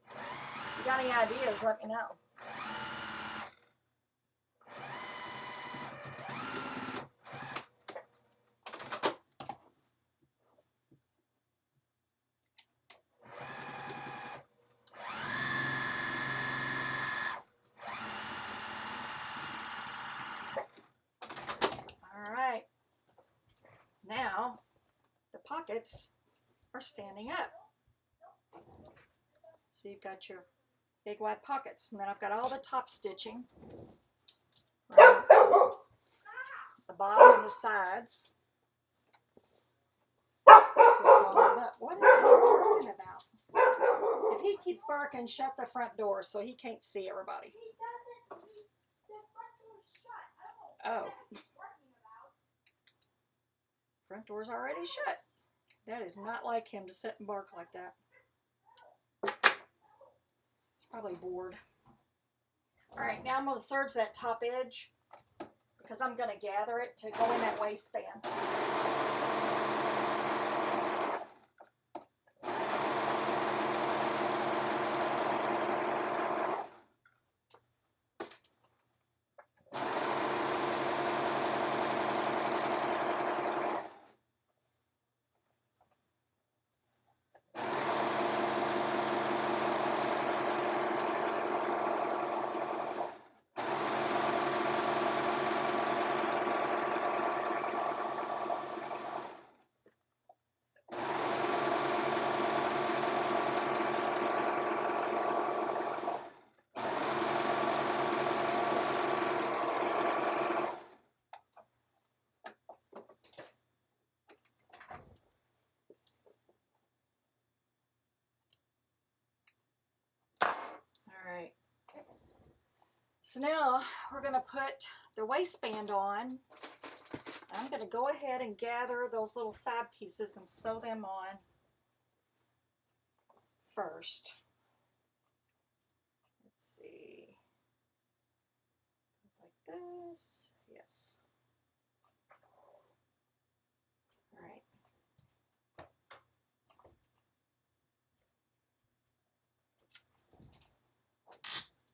If you got any ideas, let me know. now the pockets are standing up. So you've got your big wide pockets, and then I've got all the top stitching right the bottom and the sides. So it's all up. What is he barking about? If he keeps barking, shut the front door so he can't see everybody. He doesn't. The front door's shut. I don't know Oh, what he's barking about. front door's already shut. That is not like him to sit and bark like that. He's probably bored. Alright, now I'm going to serge that top edge because I'm going to gather it to go in that waistband. Alright, so now we're going to put the waistband on. I'm going to go ahead and gather those little side pieces and sew them on first. Let's see. Goes like this. Yes. Alright.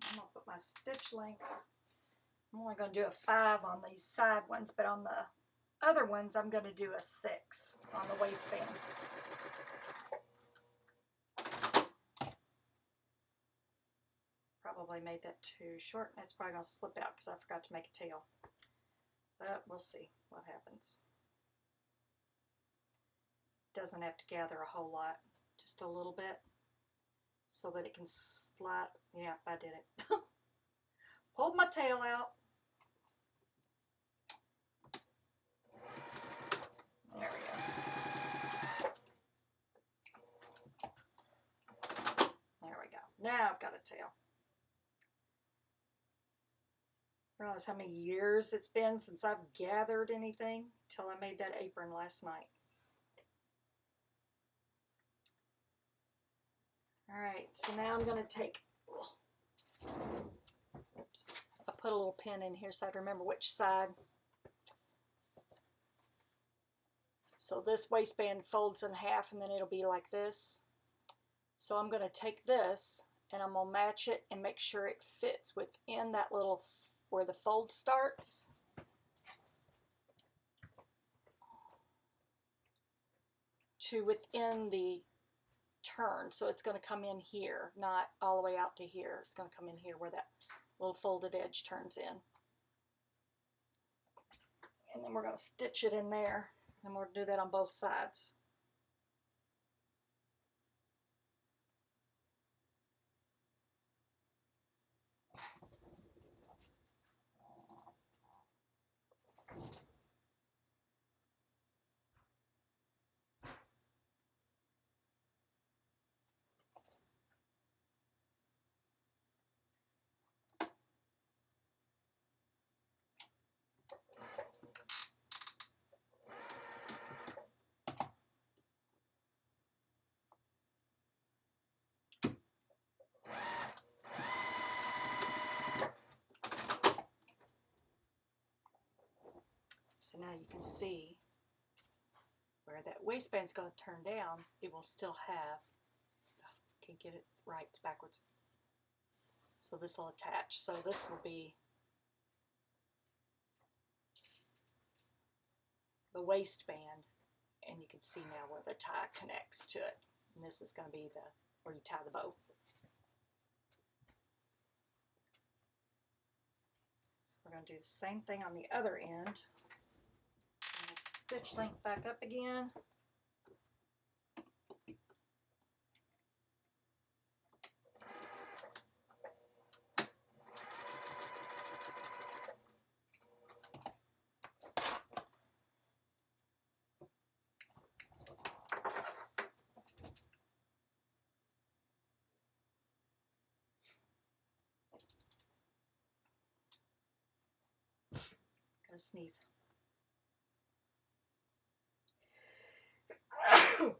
I'm going to put my stitch length. I'm only going to do a 5 on these side ones, but on the other ones I'm going to do a 6 on the waistband. Probably made that too short. It's probably going to slip out because I forgot to make a tail. But we'll see what happens. Doesn't have to gather a whole lot, just a little bit, so that it can slide. Yeah, I did it. Pulled my tail out. There we go. There we go. Now I've got a tail. Realize how many years it's been since I've gathered anything till I made that apron last night. Alright, so now I'm going to take, oops, I put a little pin in here so I remember which side. So this waistband folds in half and then it'll be like this. So I'm going to take this and I'm going to match it and make sure it fits within that little, where the fold starts. To within the turn. So it's going to come in here, not all the way out to here. It's going to come in here where that little folded edge turns in. And then we're going to stitch it in there. And we'll do that on both sides. So now you can see where that waistband's going to turn down, it will still have, can't get it right, it's backwards. So this will attach. So this will be the waistband, and you can see now where the tie connects to it. And this is going to be the where you tie the bow. So we're going to do the same thing on the other end. stitch length back up again. Gotta sneeze.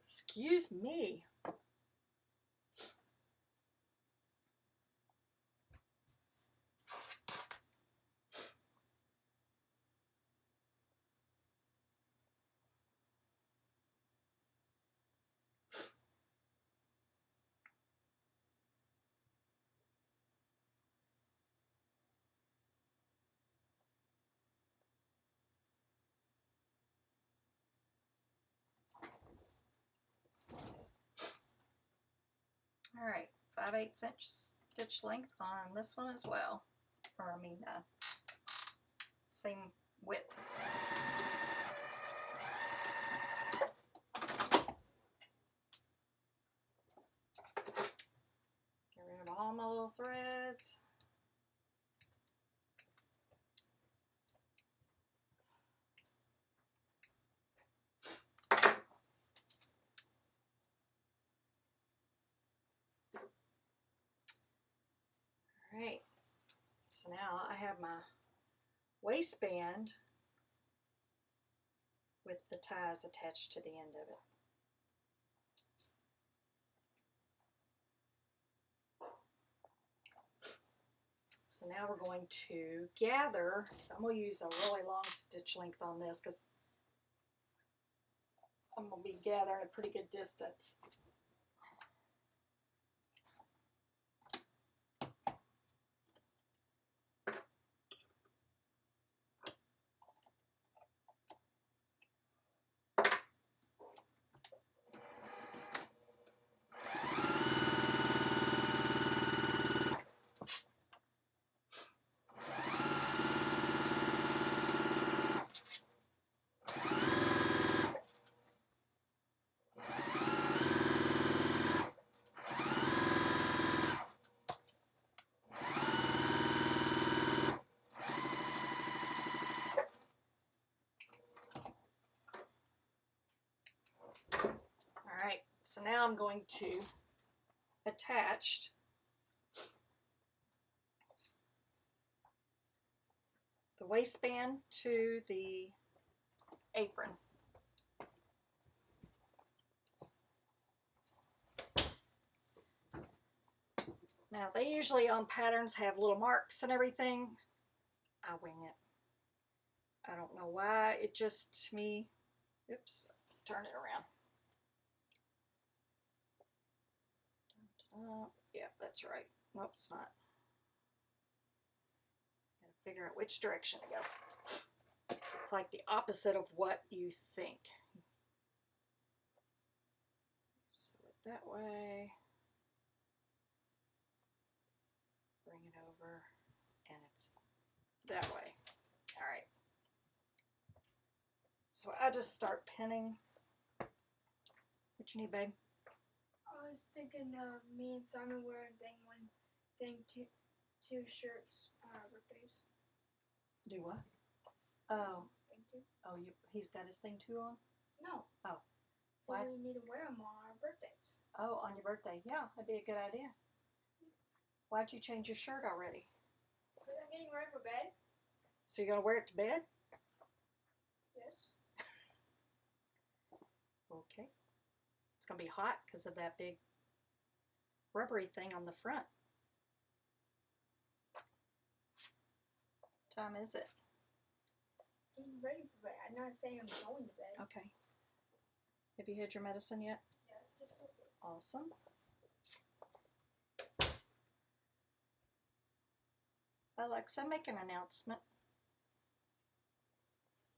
Excuse me. All right, 5/8 inch stitch length on this one as well, or I mean, same width. Get rid of all my little threads. Alright, so now I have my waistband with the ties attached to the end of it. So now we're going to gather, so I'm going to use a really long stitch length on this because I'm going to be gathering a pretty good distance. Alright, so now I'm going to attach the waistband to the apron. Now they usually on patterns have little marks and everything. I wing it. I don't know why, it just to me, oops, turn it around. Yeah, that's right. Nope, it's not. Gotta figure out which direction to go. It's like the opposite of what you think. So that way. Bring it over, and it's that way. All right. So I just start pinning. What you need, babe? I was thinking of me and Simon wearing two shirts on our birthdays. Do what? Oh. Thing two? Oh, he's got his thing too on? No. Oh. So Why? we need to wear them on our birthdays. Oh, on your birthday. Yeah, that'd be a good idea. Why'd you change your shirt already? Because I'm getting ready for bed. So you're gonna wear it to bed? Yes. Okay. It's gonna be hot because of that big rubbery thing on the front. What time is it? Getting ready for bed. I'm not saying I'm going to bed. Okay. Have you had your medicine yet? Yes, just a little bit. Awesome. Alexa, make an announcement.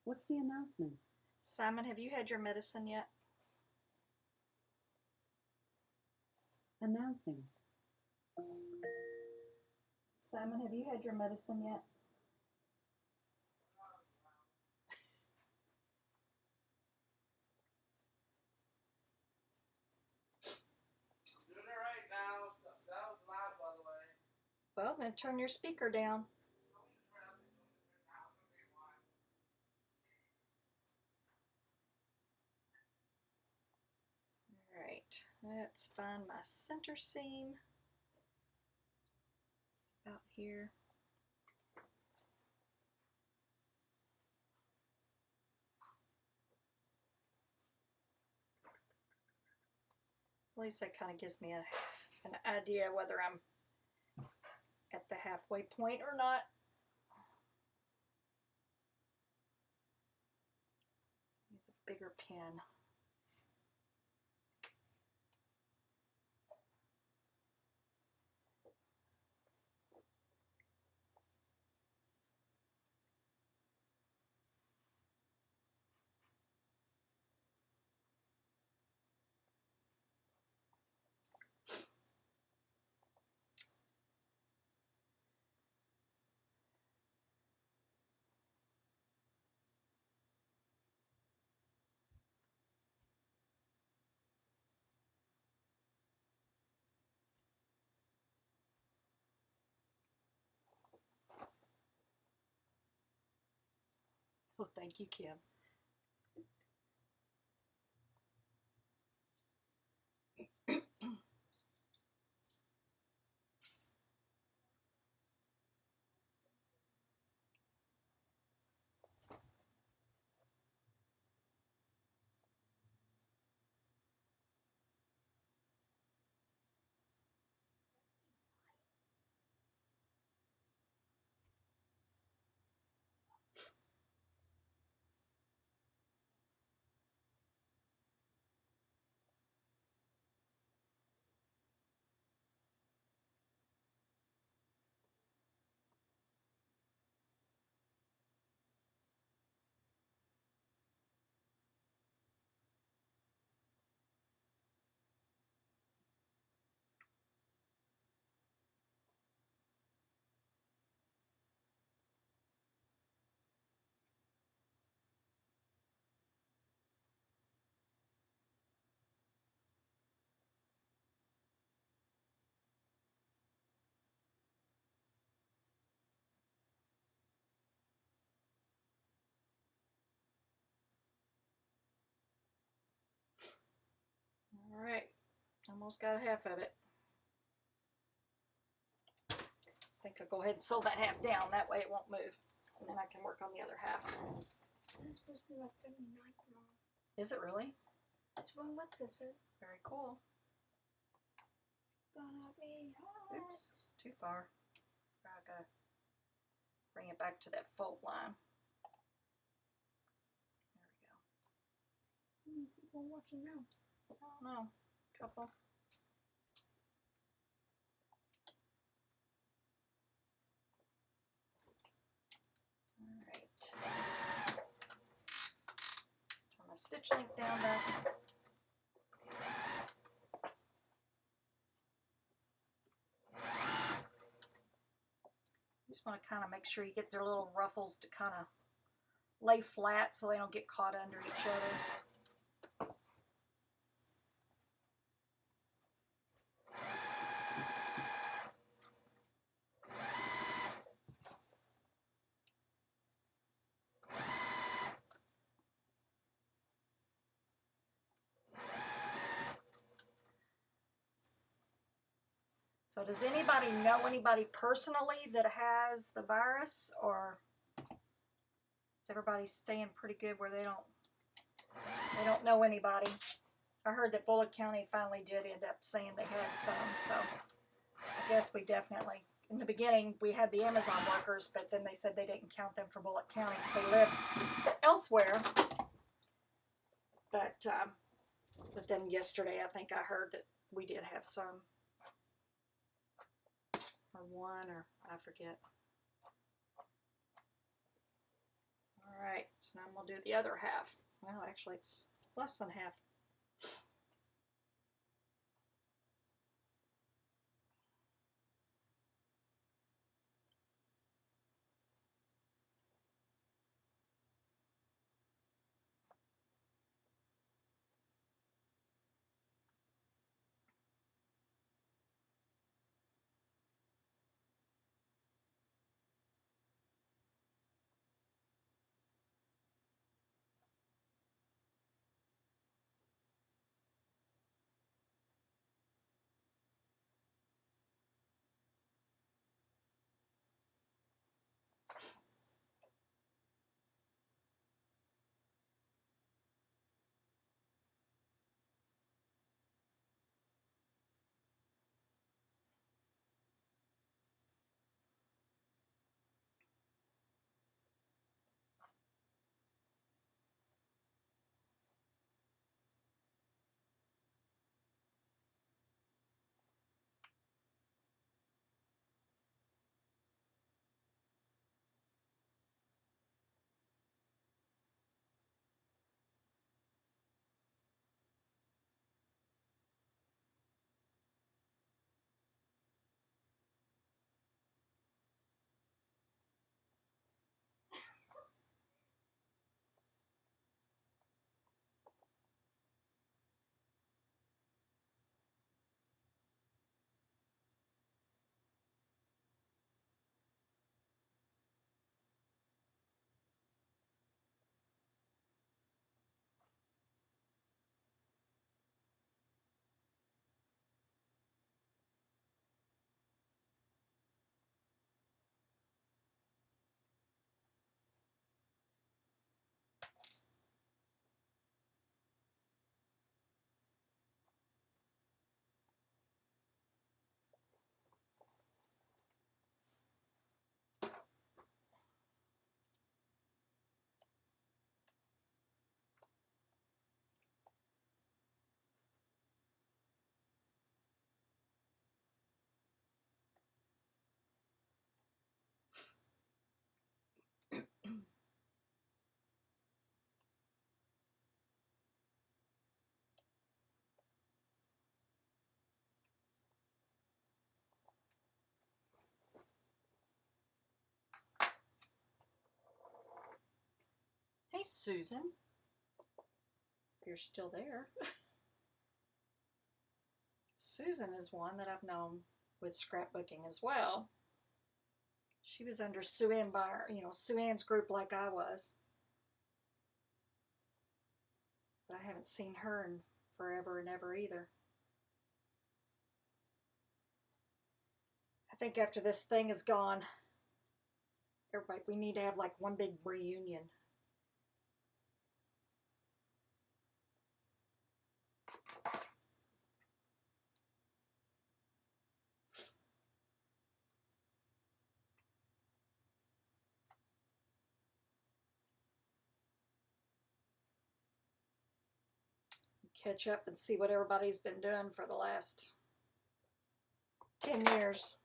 What's the announcement? Simon, have you had your medicine yet? Announcing. Simon, have you had your medicine yet? Well, then turn your speaker down. Alright, let's find my center seam out here. At least that kind of gives me an idea whether I'm at the halfway point or not. Use a bigger pen. Oh, thank you, Kim. All right, almost got half of it. I think I'll go ahead and sew that half down. That way it won't move. And then I can work on the other half. It's supposed to be like 79 tomorrow. Is it really? That's what Alexa said. Very cool. Gonna be hot. Oops, too far. I gotta bring it back to that fold line. There we go. How many people are watching now? I don't know. Couple. Alright. Turn my stitch length down back. You just want to kind of make sure you get their little ruffles to kind of lay flat so they don't get caught under each other. So does anybody know anybody personally that has the virus, or is everybody staying pretty good where they don't know anybody? I heard that Bullitt County finally did end up saying they had some, so I guess we definitely, in the beginning we had the Amazon workers, but then they said they didn't count them for Bullitt County because they live elsewhere. But then yesterday I think I heard that we did have some. Or one, or I forget. Alright, so now I'm going to do the other half. Well, actually it's less than half. Hey, Susan. You're still there. Susan is one that I've known with scrapbooking as well. She was under Sue Ann Sue Ann's group like I was. But I haven't seen her in forever and ever either. I think after this thing is gone, everybody, we need to have like one big reunion. Catch up and see what everybody's been doing for the last 10 years.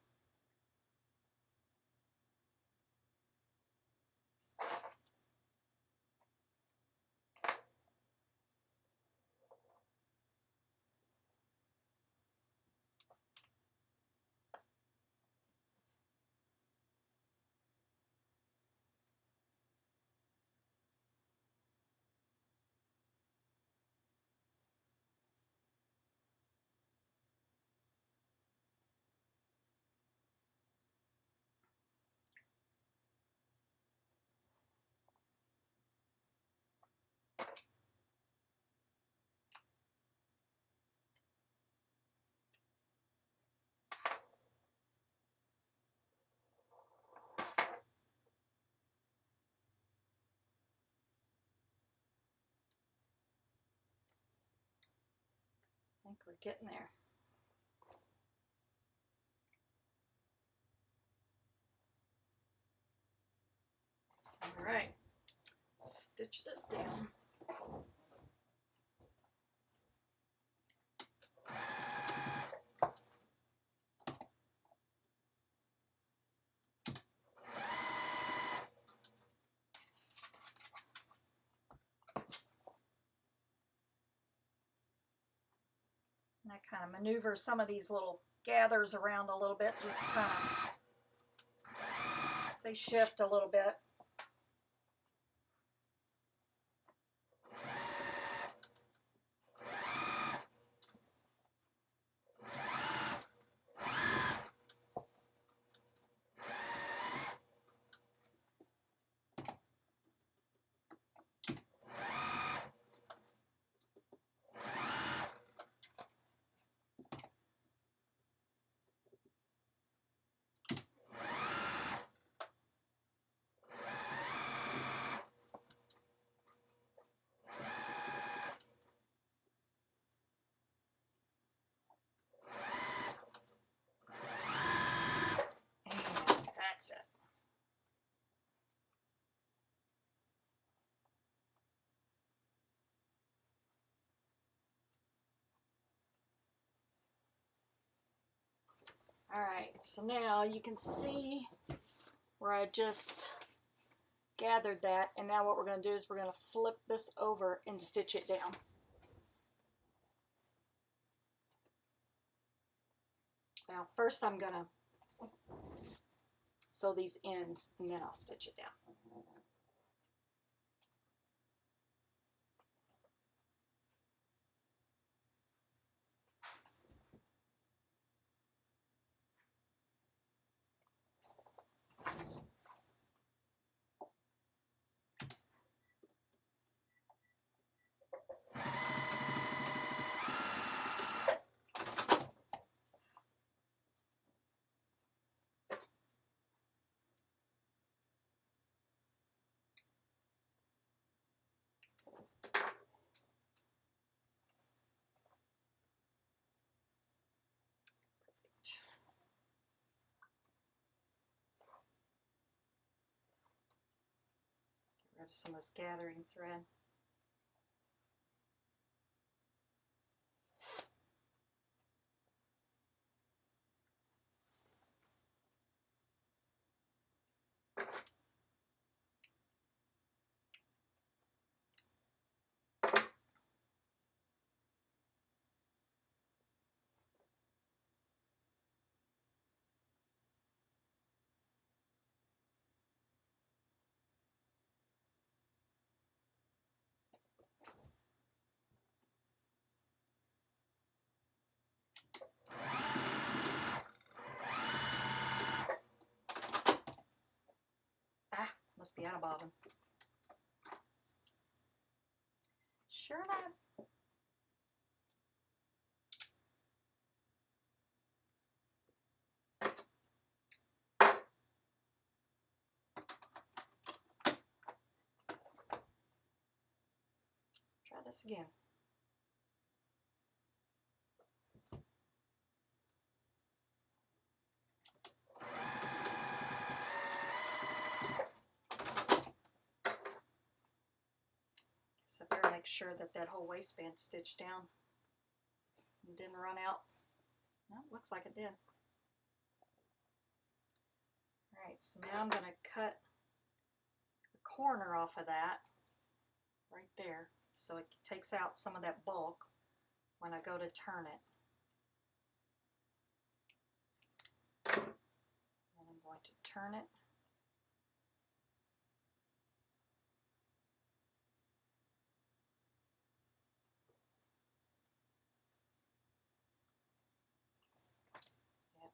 I think we're getting there. All right, let's stitch this down. And I kind of maneuver some of these little gathers around a little bit, just to kind of, they shift a little bit. That's it. All right, so now you can see where I just gathered that, and now what we're going to do is we're going to flip this over and stitch it down. Now first I'm going to sew these ends and then I'll stitch it down. Get rid of some of this gathering thread. piano bobbin. Sure enough. Try this again. So I better make sure that that whole waistband's stitched down and didn't run out. Well, looks like it did. Alright, so now I'm going to cut the corner off of that right there so it takes out some of that bulk when I go to turn it. And I'm going to turn it. Yep,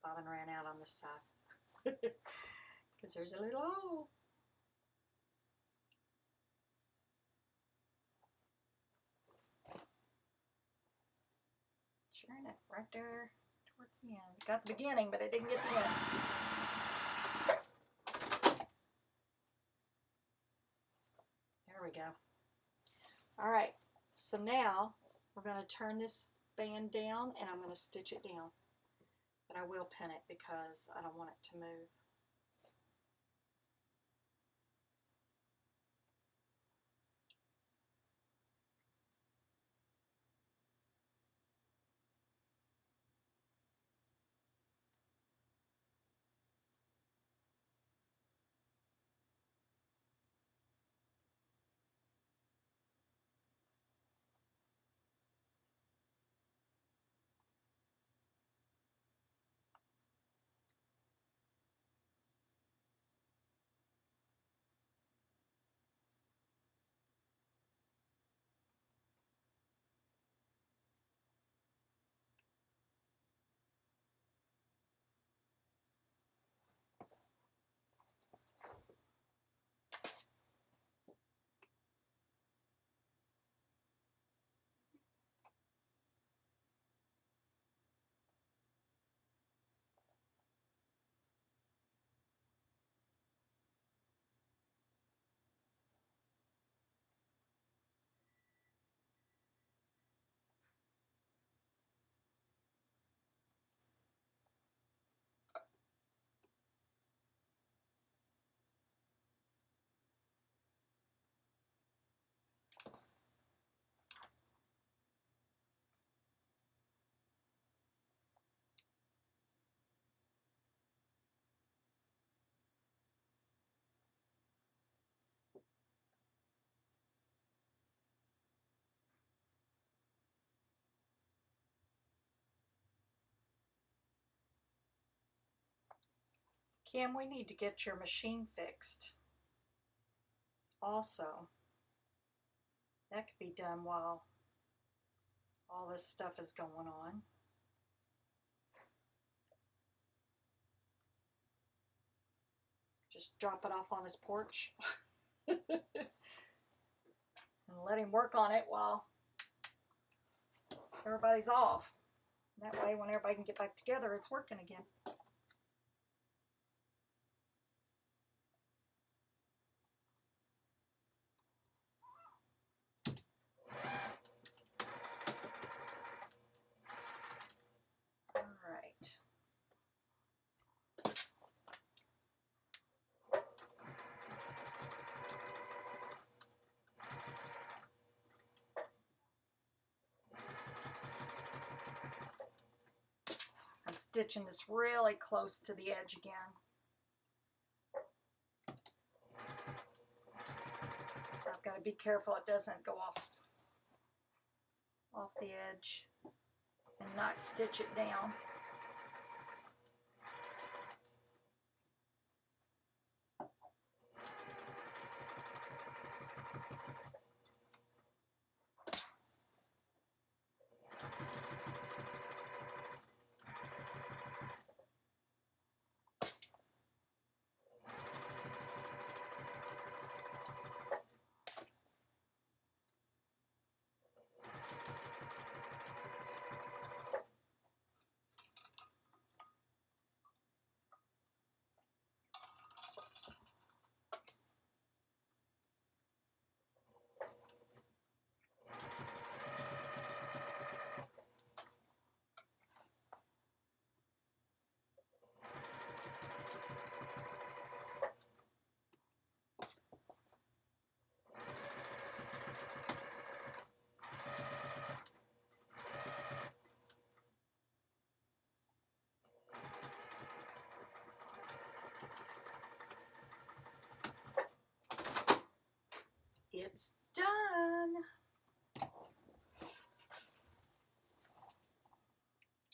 bobbin ran out on this side because there's a little hole. Sharing it right there towards the end. It got the beginning, but it didn't get the end. There we go. All right, so now we're going to turn this band down and I'm going to stitch it down. But I will pin it because I don't want it to move. Kim, we need to get your machine fixed. Also, that could be done while all this stuff is going on. Just drop it off on his porch and let him work on it while everybody's off. That way, when everybody can get back together, it's working again. All right. I'm stitching this really close to the edge again. So I've got to be careful it doesn't go off the edge and not stitch it down.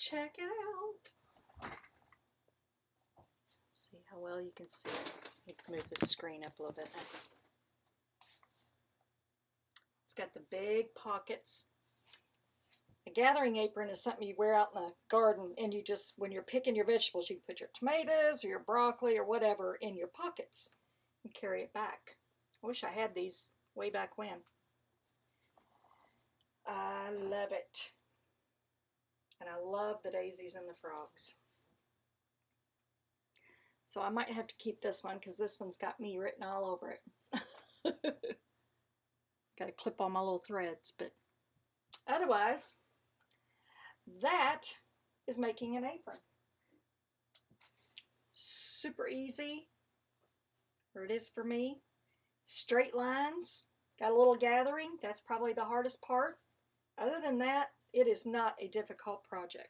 Check it out. See how well you can see it. Let me move the screen up a little bit now. It's got the big pockets. A gathering apron is something you wear out in the garden, and you just, when you're picking your vegetables, you can put your tomatoes or your broccoli or whatever in your pockets and carry it back. I wish I had these way back when. I love it. And I love the daisies and the frogs. So I might have to keep this one because this one's got me written all over it. Got to clip on my little threads, but otherwise, that is making an apron. Super easy, or it is for me. Straight lines, got a little gathering. That's probably the hardest part. Other than that, it is not a difficult project.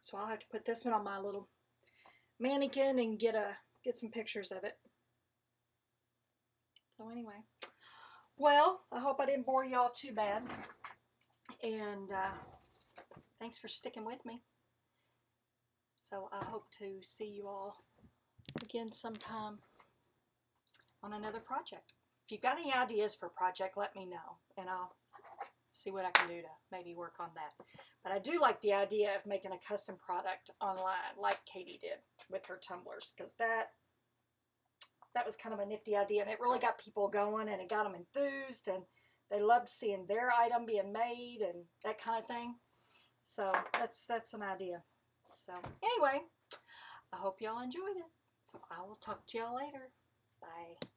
So I'll have to put this one on my little mannequin and get some pictures of it. So anyway, well, I hope I didn't bore y'all too bad. And thanks for sticking with me. So I hope to see you all again sometime on another project. If you've got any ideas for a project, let me know, and I'll see what I can do to maybe work on that. But I do like the idea of making a custom product online, like Katie did with her tumblers, because that was kind of a nifty idea, and it really got people going, and it got them enthused, and they loved seeing their item being made and that kind of thing. So that's an idea. So anyway, I hope y'all enjoyed it. So I will talk to y'all later. Bye.